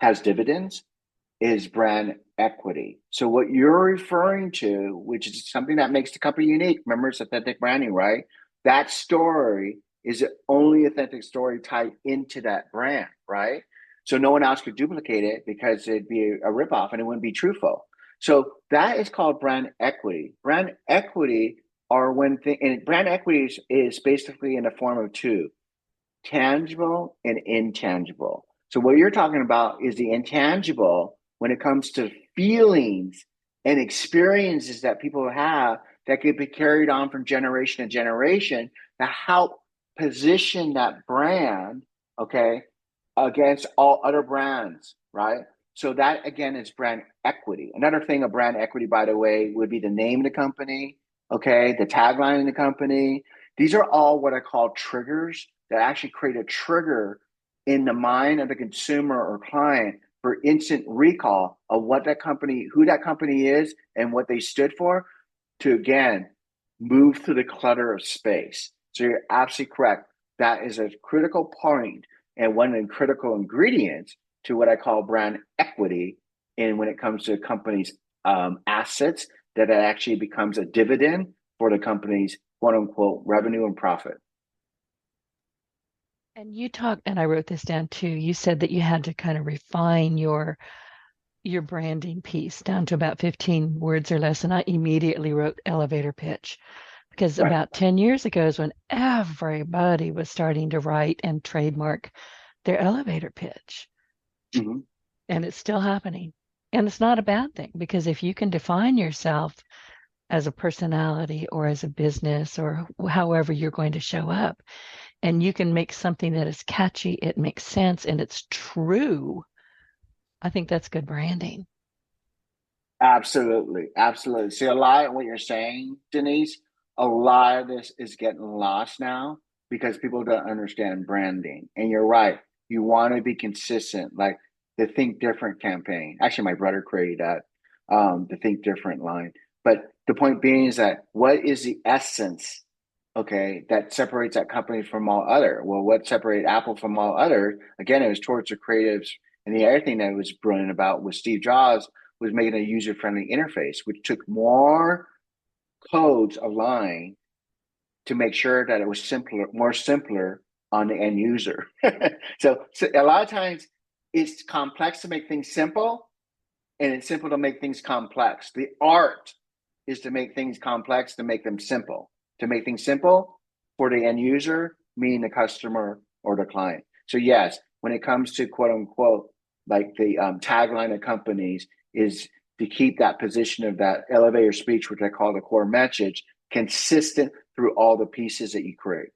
has dividends, is brand equity. So what you're referring to, which is something that makes the company unique, remember it's authentic branding, right? That story is the only authentic story tied into that brand, right? So no one else could duplicate it because it'd be a ripoff and it wouldn't be truthful. So that is called brand equity. Brand equity are and brand equity is basically in the form of two: tangible and intangible. So what you're talking about is the intangible when it comes to feelings and experiences that people have that could be carried on from generation to generation to help position that brand, okay, against all other brands, right? So that again is brand equity. Another thing of brand equity, by the way, would be the name of the company, okay, the tagline of the company. These are all what I call triggers that actually create a trigger in the mind of the consumer or client for instant recall of what that company, who that company is, and what they stood for, to again move through the clutter of space. So you're absolutely correct. That is a critical point and one of the critical ingredients to what I call brand equity. And when it comes to a company's assets, that it actually becomes a dividend for the company's quote unquote revenue and profit. And you talked, and I wrote this down too. You said that you had to kind of refine your branding piece down to about 15 words or less. And I immediately wrote elevator pitch because Right. about 10 years ago is when everybody was starting to write and trademark their elevator pitch. Mm-hmm. And it's still happening. And it's not a bad thing because if you can define yourself as a personality or as a business or however you're going to show up, and you can make something that is catchy, it makes sense, and it's true, I think that's good branding. Absolutely. Absolutely. See, a lot of what you're saying, Denise, a lot of this is getting lost now because people don't understand branding. And you're right. You want to be consistent, like the Think Different campaign. Actually, my brother created that, the Think Different line. But the point being is that what is the essence, okay, that separates that company from all other? Well, what separated Apple from all others? Again, it was towards the creatives. And the other thing that was brilliant about was Steve Jobs was making a user-friendly interface, which took more codes aligned to make sure that it was simpler, more simpler on the end user. So a lot of times it's complex to make things simple, and it's simple to make things complex. The art is to make things complex, to make them simple. To make things simple for the end user, meaning the customer or the client. So yes, when it comes to quote unquote, like the tagline of companies is to keep that position of that elevator speech, which I call the core message, consistent through all the pieces that you create.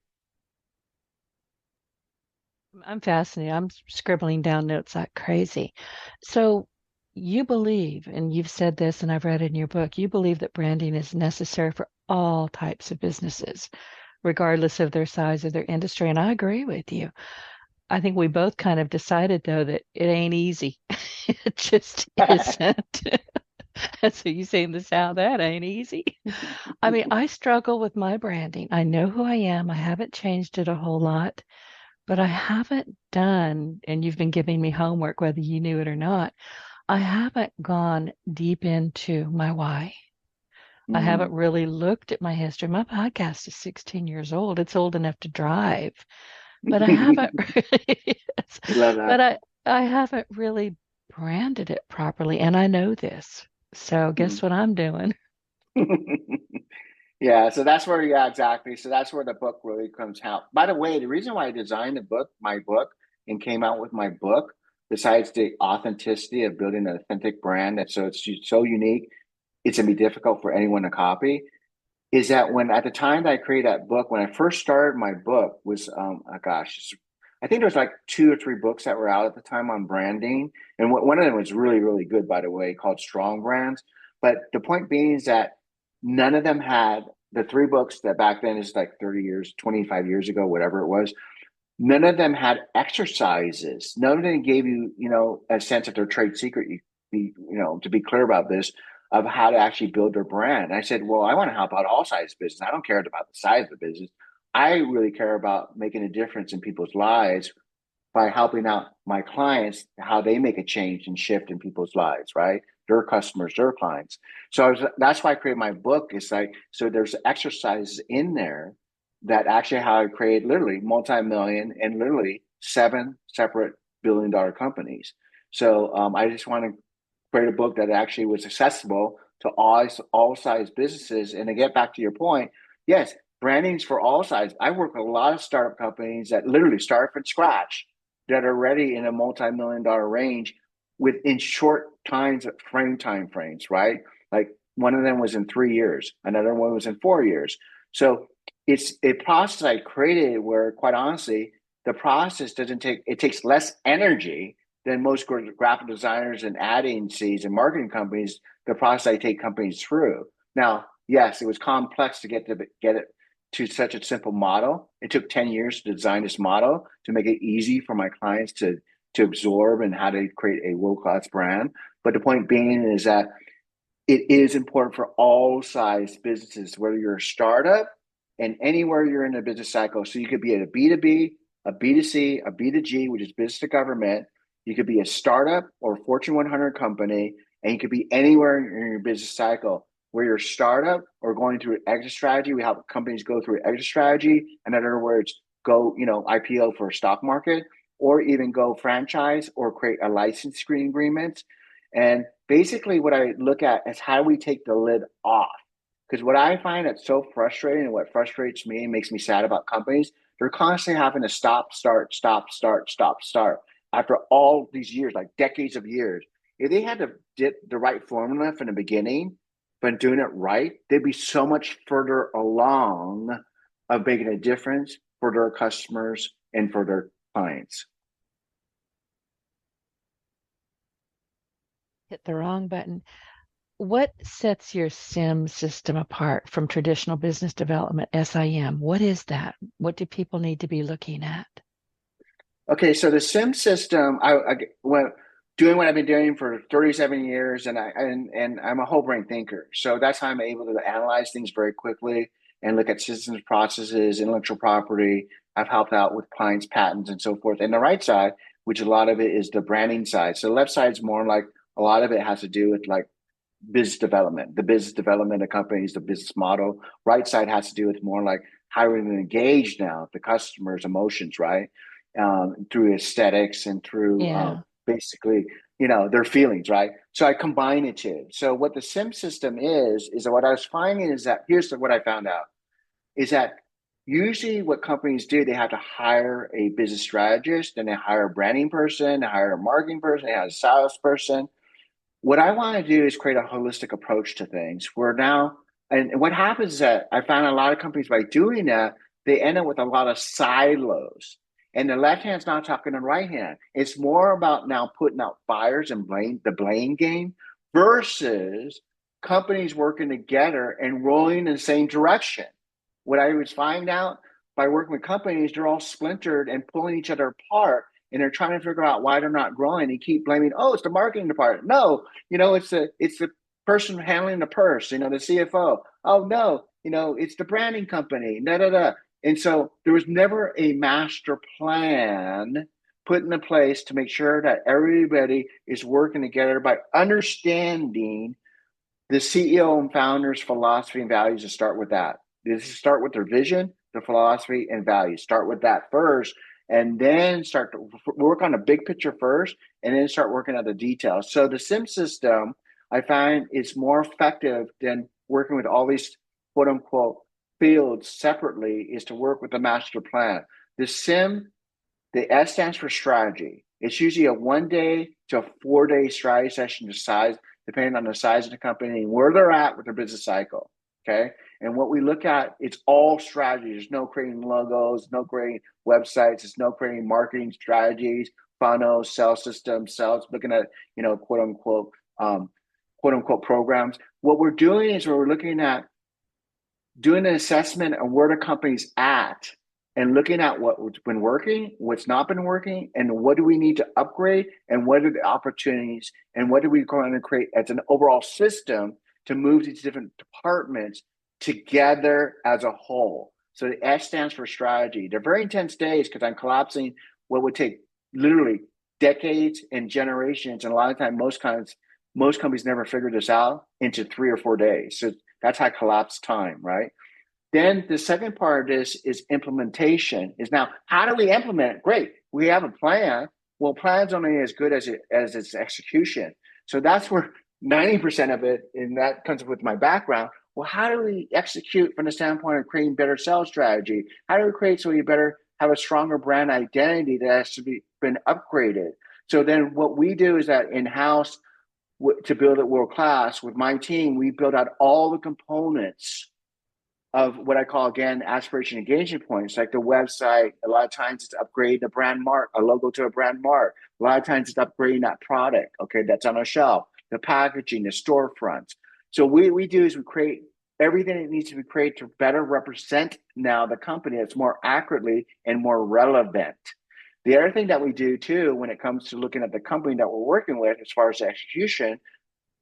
I'm fascinated. I'm scribbling down notes like crazy. So you believe, and you've said this, and I've read it in your book, you believe that branding is necessary for all types of businesses, regardless of their size or their industry. And I agree with you. I think we both kind of decided, though, that it ain't easy. It just isn't. So you say in the South, that ain't easy. I mean, I struggle with my branding. I know who I am. I haven't changed it a whole lot, but I haven't done, and you've been giving me homework, whether you knew it or not, I haven't gone deep into my why. I haven't Mm. really looked at my history. My podcast is 16 years old. It's old enough to drive, but I haven't really, yes, Love but that. I haven't really branded it properly. And I know this. So guess Mm. what I'm doing? Yeah, so that's where, yeah, exactly. So that's where the book really comes out. By the way, the reason why I designed the book, my book, and came out with my book, besides the authenticity of building an authentic brand, and so it's so unique, it's gonna be difficult for anyone to copy, is that when at the time that I created that book, when I first started my book was oh gosh, I think there was like two or three books that were out at the time on branding, and one of them was really really good, by the way, called Strong Brands. But the point being is that none of them had the three books that back then is like 30 years, 25 years ago, whatever it was. None of them had exercises. None of them gave you, a sense of their trade secret. To be clear about this, of how to actually build their brand. I said, well, I want to help out all size business. I don't care about the size of the business. I really care about making a difference in people's lives by helping out my clients, how they make a change and shift in people's lives, right? Their customers, their clients. That's why I created my book. It's like, so there's exercises in there that actually how I create literally multi-million and literally 7 separate billion-dollar companies. So I just want to create a book that actually was accessible to all size businesses. And to get back to your point, yes, branding's for all sides. I work with a lot of startup companies that literally start from scratch that are already in a multi-million-dollar range within short time frames, right? Like one of them was in 3 years, another one was in 4 years. So it's a process I created where, quite honestly, the process doesn't take, it takes less energy than most graphic designers and ad agencies and marketing companies, the process I take companies through. Now, yes, it was complex to get it to such a simple model. It took 10 years to design this model to make it easy for my clients to absorb and how to create a world-class brand. But the point being is that it is important for all size businesses, whether you're a startup and anywhere you're in the business cycle. So you could be at a B2B, a B2C, a B2G, which is business to government. You could be a startup or a Fortune 100 company, and you could be anywhere in your business cycle where you're a startup or going through an exit strategy. We help companies go through an exit strategy. In other words, go, IPO for a stock market, or even go franchise or create a license screen agreement. And basically what I look at is how do we take the lid off? Because what I find that's so frustrating and what frustrates me and makes me sad about companies, they're constantly having to stop, start, stop, start, stop, start. After all these years, like decades of years, if they had to dip the right formula from the beginning, but doing it right, they'd be so much further along of making a difference for their customers and for their clients. Hit the wrong button. What sets your SIM system apart from traditional business development, SIM? What is that? What do people need to be looking at? Okay, so the SIM system, I went doing what I've been doing for 37 years, and I'm a whole brain thinker. So that's how I'm able to analyze things very quickly and look at systems, processes, intellectual property. I've helped out with clients, patents, and so forth. And the right side, which a lot of it is the branding side. So the left side is more like a lot of it has to do with like business development, the business development of companies, the business model. Right side has to do with more like how we're going to engage now the customer's emotions, right? Through aesthetics and through basically, their feelings, right? So I combine it two. So what the SIM system is what I was finding is that what I found out is that usually what companies do, they have to hire a business strategist, and they hire a branding person, they hire a marketing person, they hire a sales person. What I want to do is create a holistic approach to things where now, and what happens is that I found a lot of companies by doing that, they end up with a lot of silos. And the left hand's not talking to the right hand. It's more about now putting out fires and the blame game versus companies working together and rolling in the same direction. What I was find out by working with companies, they're all splintered and pulling each other apart, and they're trying to figure out why they're not growing and keep blaming, oh, it's the marketing department. No, it's the person handling the purse, the CFO. Oh no, it's the branding company. Da da da. And so there was never a master plan put into place to make sure that everybody is working together by understanding the CEO and founder's philosophy and values. To start with that. This is start with their vision, their philosophy, and values. Start with that first, and then start to work on the big picture first, and then start working on the details. So the SIM system, I find, is more effective than working with all these quote unquote fields separately, is to work with the master plan. The SIM, the S stands for strategy. It's usually a 1 day to a 4 day strategy session to size, depending on the size of the company and where they're at with their business cycle. Okay. And what we look at, it's all strategy. There's no creating logos, no creating websites, it's no creating marketing strategies, funnels, sales systems, looking at, quote unquote programs. What we're doing is we're looking at doing an assessment of where the company's at and looking at what's been working, what's not been working, and what do we need to upgrade, and what are the opportunities, and what are we going to create as an overall system to move these different departments together as a whole. So the S stands for strategy. They're very intense days because I'm collapsing what would take literally decades and generations, and a lot of times most companies never figure this out, into 3 or 4 days. So that's how I collapse time, right? Then the second part of this is implementation. Is now, how do we implement it? Great, we have a plan. Well, plan's only as good as its execution. So that's where 90% of it, and that comes with my background. Well, how do we execute from the standpoint of creating better sales strategy? How do we create so you better have a stronger brand identity that has to be been upgraded? So then what we do is that in-house, to build it world class with my team, we build out all the components of what I call, again, aspiration engagement points, like the website. A lot of times it's upgrade the brand mark, a logo to a brand mark. A lot of times it's upgrading that product, okay, that's on a shelf, the packaging, the storefronts. So what we do is we create everything that needs to be created to better represent now the company that's more accurately and more relevant. The other thing that we do too, when it comes to looking at the company that we're working with, as far as the execution,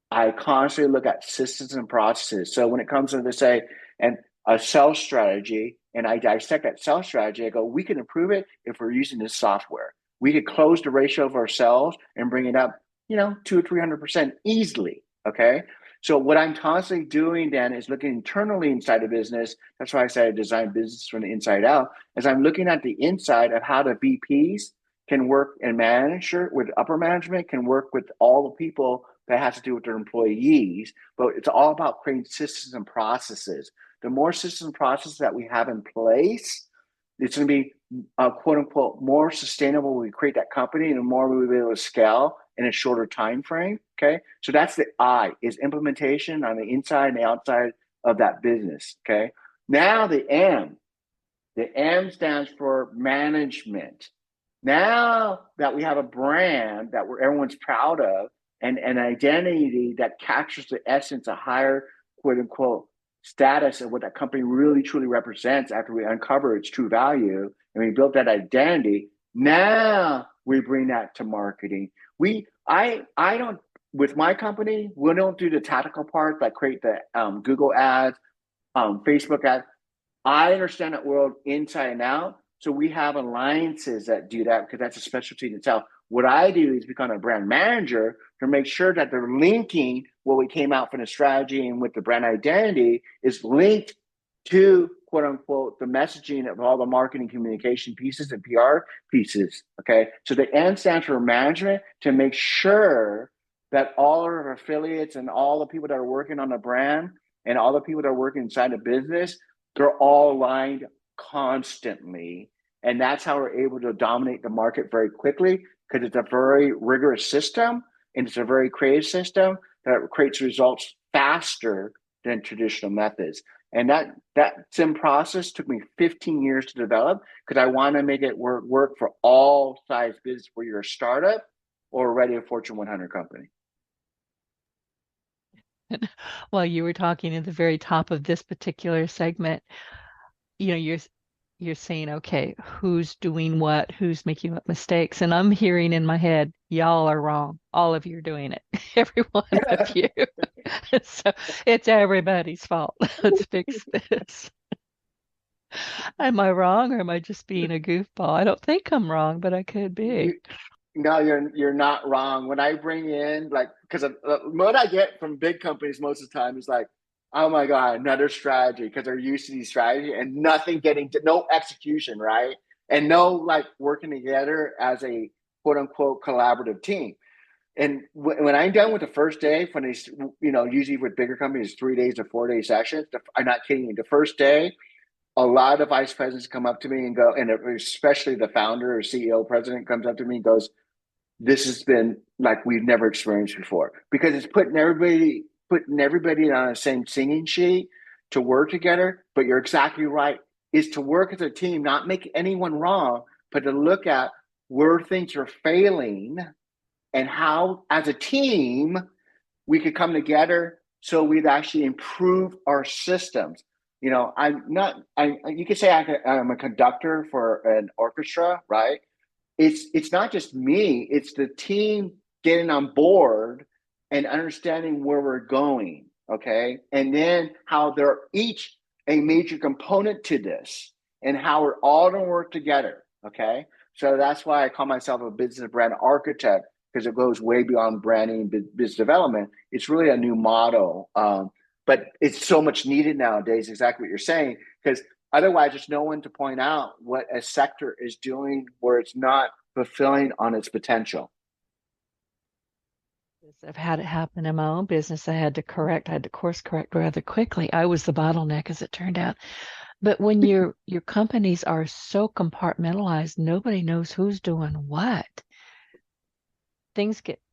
I constantly look at systems and processes. So when it comes to, say, and a sales strategy, and I dissect that sales strategy, I go, we can improve it if we're using this software. we could close the ratio of ourselves and bring it up, 200-300% easily. Okay. So what I'm constantly doing then is looking internally inside the business. That's why I say I design business from the inside out, as I'm looking at the inside of how the VPs can work and manager with upper management can work with all the people that has to do with their employees. But it's all about creating systems and processes. The more systems and processes that we have in place, it's going to be quote unquote more sustainable when we create that company, and the more we will be able to scale in a shorter time frame. Okay. So that's the I, is implementation on the inside and the outside of that business. Okay. Now the M. The M stands for management. Now that we have a brand that everyone's proud of, and an identity that captures the essence, a higher quote unquote status of what that company really truly represents after we uncover its true value and we built that identity, now we bring that to marketing. I don't, with my company, we don't do the tactical part, like create the Google ads, Facebook ads. I understand that world inside and out. So we have alliances that do that because that's a specialty in itself. What I do is become a brand manager to make sure that they're linking what we came out from the strategy and with the brand identity is linked to quote unquote the messaging of all the marketing communication pieces and PR pieces. Okay. So the N stands for management, to make sure that all of our affiliates and all the people that are working on the brand and all the people that are working inside the business, they're all aligned constantly. And that's how we're able to dominate the market very quickly, because it's a very rigorous system and it's a very creative system that creates results faster than traditional methods. And that SIM process took me 15 years to develop, because I want to make it work for all size business, where you're a startup or already a Fortune 100 company. While you were talking at the very top of this particular segment, you're saying, okay, who's doing what, who's making what mistakes, and I'm hearing in my head, y'all are wrong. All of you are doing it. Every one of you. So it's everybody's fault. Let's fix this. Am I wrong, or am I just being a goofball? I don't think I'm wrong, but I could be. No, you're not wrong. When I bring in, like, because what I get from big companies most of the time is like, oh my God, another strategy, because they're used to these strategy and nothing getting to, no execution, right? And no like working together as a quote unquote collaborative team. And when I'm done with the first day, when these, usually with bigger companies, 3 days to 4 day sessions. I'm not kidding you. The first day, a lot of vice presidents come up to me and go, and especially the founder or CEO president comes up to me and goes, this has been like we've never experienced before, because it's putting everybody on the same singing sheet to work together. But you're exactly right, is to work as a team, not make anyone wrong, but to look at where things are failing and how as a team we could come together so we'd actually improve our systems. You could say I'm a conductor for an orchestra, right? It's not just me, it's the team getting on board and understanding where we're going. Okay. And then how they're each a major component to this and how we're all going to work together. Okay. So that's why I call myself a business brand architect, because it goes way beyond branding and business development. It's really a new model. But it's so much needed nowadays, exactly what you're saying, because otherwise, there's no one to point out what a sector is doing where it's not fulfilling on its potential. I've had it happen in my own business. I had to course correct rather quickly. I was the bottleneck, as it turned out. But when your companies are so compartmentalized, nobody knows who's doing what.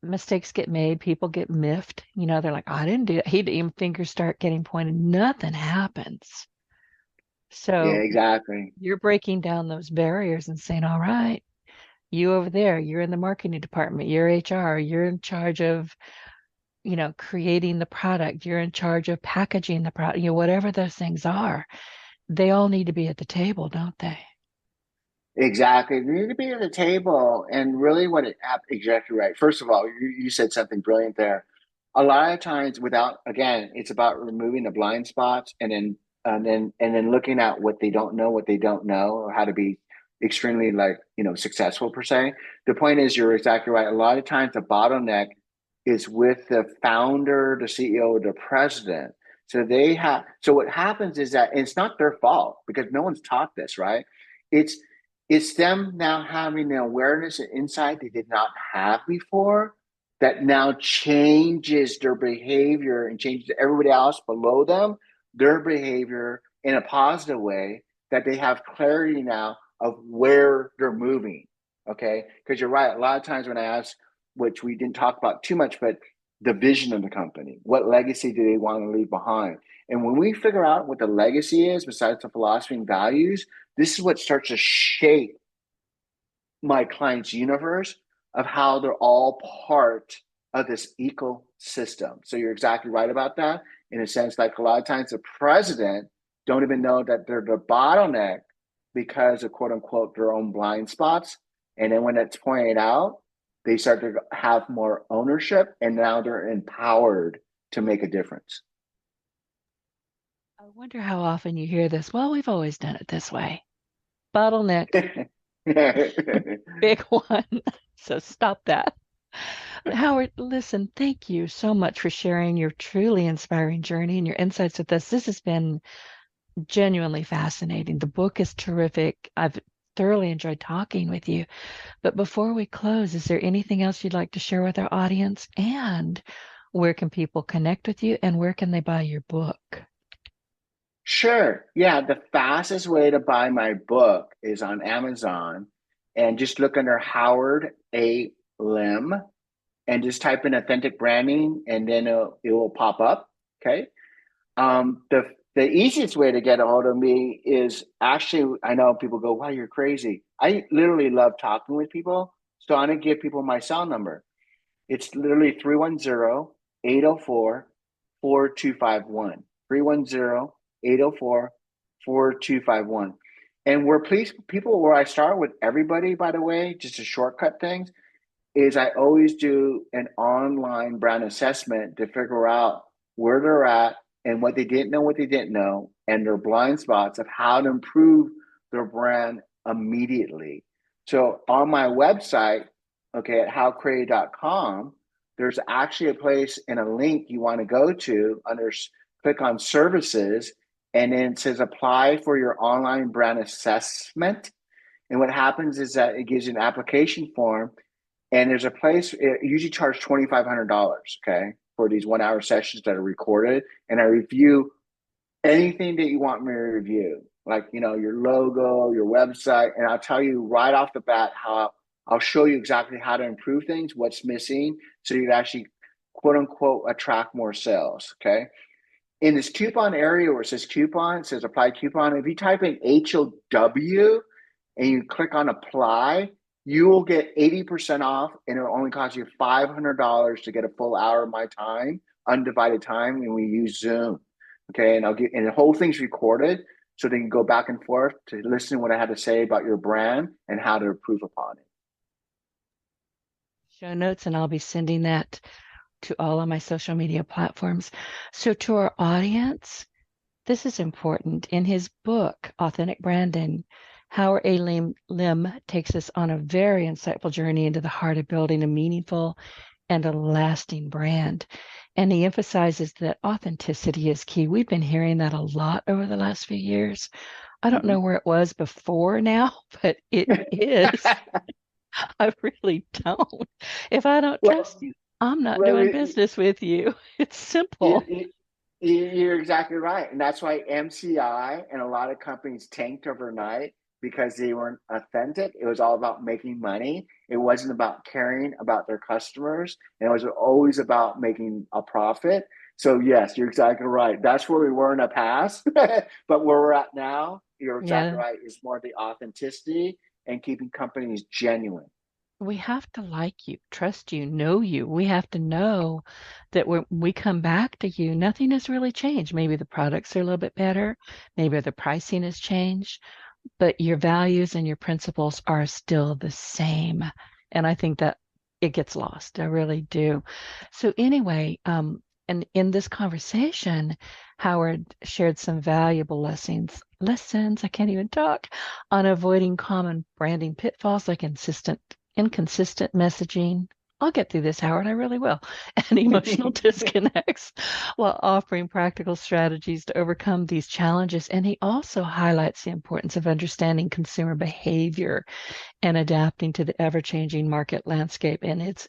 Mistakes get made, people get miffed. They're like, I didn't do it. Even fingers start getting pointed. Nothing happens. Yeah, So exactly. you're breaking down those barriers and saying, all right, you over there, you're in the marketing department, you're HR, you're in charge of, creating the product, you're in charge of packaging the product, whatever those things are, they all need to be at the table, don't they? Exactly. We need to be at the table. And really exactly right. First of all, you said something brilliant there. A lot of times again, it's about removing the blind spots and then looking at what they don't know, or how to be extremely successful per se. The point is, you're exactly right. A lot of times the bottleneck is with the founder, the CEO, the president. So what happens is that, and it's not their fault because no one's taught this, right? It's it's them now having the awareness and insight they did not have before, that now changes their behavior and changes everybody else below them, their behavior in a positive way, that they have clarity now of where they're moving. Okay. Because you're right. A lot of times when I ask, which we didn't talk about too much, but the vision of the company, what legacy do they want to leave behind? And when we figure out what the legacy is, besides the philosophy and values, this is what starts to shape my client's universe of how they're all part of this ecosystem. So you're exactly right about that. In a sense, like a lot of times the president don't even know that they're the bottleneck because of quote unquote their own blind spots. And then when it's pointed out, they start to have more ownership and now they're empowered to make a difference. I wonder how often you hear this. Well, we've always done it this way. Bottleneck, big one. So stop that. Howard, listen, thank you so much for sharing your truly inspiring journey and your insights with us. This has been genuinely fascinating. The book is terrific. I've thoroughly enjoyed talking with you. But before we close, is there anything else you'd like to share with our audience? And where can people connect with you and where can they buy your book? Sure. Yeah, the fastest way to buy my book is on Amazon, and just look under Howard A. Lim and just type in authentic branding and then it will pop up. Okay. The easiest way to get a hold of me is actually, I know people go, wow, you're crazy. I literally love talking with people. So I'm going to give people my cell number. It's literally 310-804-4251. 310-804-4251. And where please people where I start with everybody, by the way, just to shortcut things, is I always do an online brand assessment to figure out where they're at and what they didn't know, and their blind spots of how to improve their brand immediately. So on my website, okay, at howcreative.com, there's actually a place and a link you want to go to under click on services, and then it says apply for your online brand assessment. And what happens is that it gives you an application form, and there's a place, it usually charges $2,500, okay, for these 1 hour sessions that are recorded. And I review anything that you want me to review, like, your logo, your website. And I'll tell you right off the bat how I'll show you exactly how to improve things, what's missing, so you can actually, quote unquote, attract more sales, okay? In this coupon area where it says coupon, it says apply coupon. If you type in HOW and you click on apply, you will get 80% off, and it'll only cost you $500 to get a full hour of my time, undivided time, and we use Zoom. Okay, and the whole thing's recorded, so they can go back and forth to listen to what I had to say about your brand and how to improve upon it. Show notes, and I'll be sending that to all of my social media platforms. So to our audience, this is important. In his book, Authentic Branding, Howard A. Lim takes us on a very insightful journey into the heart of building a meaningful and a lasting brand. And he emphasizes that authenticity is key. We've been hearing that a lot over the last few years. I don't know where it was before now, but it is. I really don't. If I don't trust you, I'm not doing business with you. It's simple. You're exactly right. And that's why MCI and a lot of companies tanked overnight, because they weren't authentic. It was all about making money. It wasn't about caring about their customers. And it was always about making a profit. So yes, you're exactly right. That's where we were in the past. But where we're at now, you're exactly right, is more the authenticity and keeping companies genuine. We have to like you, trust you, know you. We have to know that when we come back to you, nothing has really changed. Maybe the products are a little bit better. Maybe the pricing has changed, but your values and your principles are still the same. And I think that it gets lost. I really do. So anyway, and in this conversation, Howard shared some valuable lessons lessons, I can't even talk, on avoiding common branding pitfalls like inconsistent messaging. I'll get through this, Howard, I really will. And emotional disconnects while offering practical strategies to overcome these challenges. And he also highlights the importance of understanding consumer behavior and adapting to the ever-changing market landscape. And it's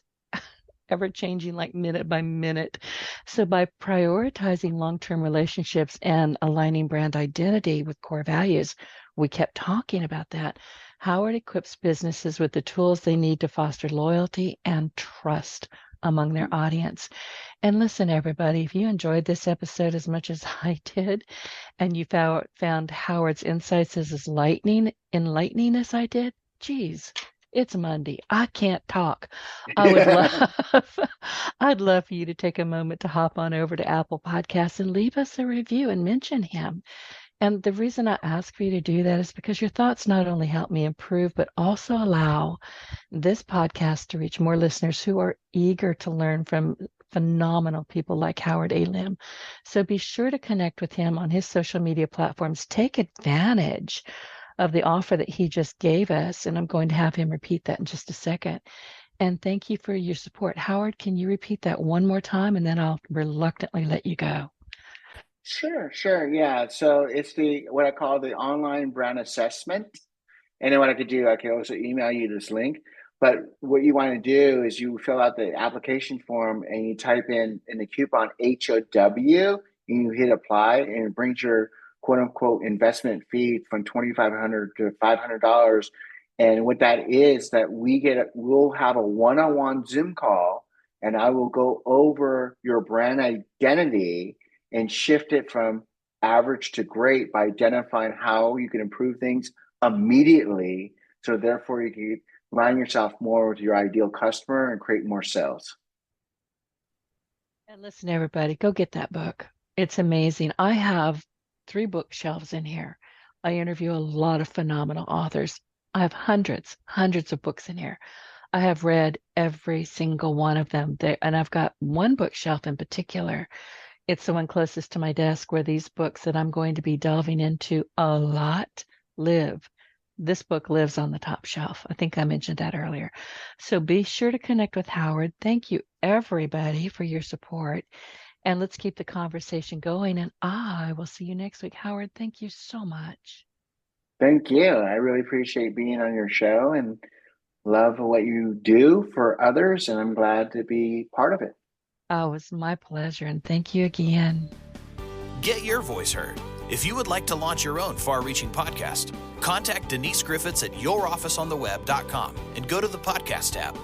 ever-changing like minute by minute. So by prioritizing long-term relationships and aligning brand identity with core values, we kept talking about that. Howard equips businesses with the tools they need to foster loyalty and trust among their audience. And listen, everybody, if you enjoyed this episode as much as I did, and you found Howard's insights as enlightening as I did, geez, it's Monday. I can't talk. I'd love for you to take a moment to hop on over to Apple Podcasts and leave us a review and mention him. And the reason I ask for you to do that is because your thoughts not only help me improve, but also allow this podcast to reach more listeners who are eager to learn from phenomenal people like Howard A. Lim. So be sure to connect with him on his social media platforms. Take advantage of the offer that he just gave us, and I'm going to have him repeat that in just a second. And thank you for your support. Howard, can you repeat that one more time, and then I'll reluctantly let you go. Sure. Yeah. So it's what I call the online brand assessment. And then what I could do, I could also email you this link. But what you want to do is you fill out the application form and you type in the coupon HOW and you hit apply, and it brings your quote unquote investment fee from $2,500 to $500. And what that is that we'll have a one-on-one Zoom call, and I will go over your brand identity and shift it from average to great by identifying how you can improve things immediately. So therefore you can align yourself more with your ideal customer and create more sales. And listen, everybody, go get that book. It's amazing. I have 3 bookshelves in here. I interview a lot of phenomenal authors. I have hundreds of books in here. I have read every single one of them. And I've got one bookshelf in particular. It's the one closest to my desk where these books that I'm going to be delving into a lot live. This book lives on the top shelf. I think I mentioned that earlier. So be sure to connect with Howard. Thank you, everybody, for your support. And let's keep the conversation going. And I will see you next week. Howard, thank you so much. Thank you. I really appreciate being on your show and love what you do for others. And I'm glad to be part of it. Oh, it was my pleasure. And thank you again. Get your voice heard. If you would like to launch your own far-reaching podcast, contact Denise Griffitts at yourofficeontheweb.com and go to the podcast tab.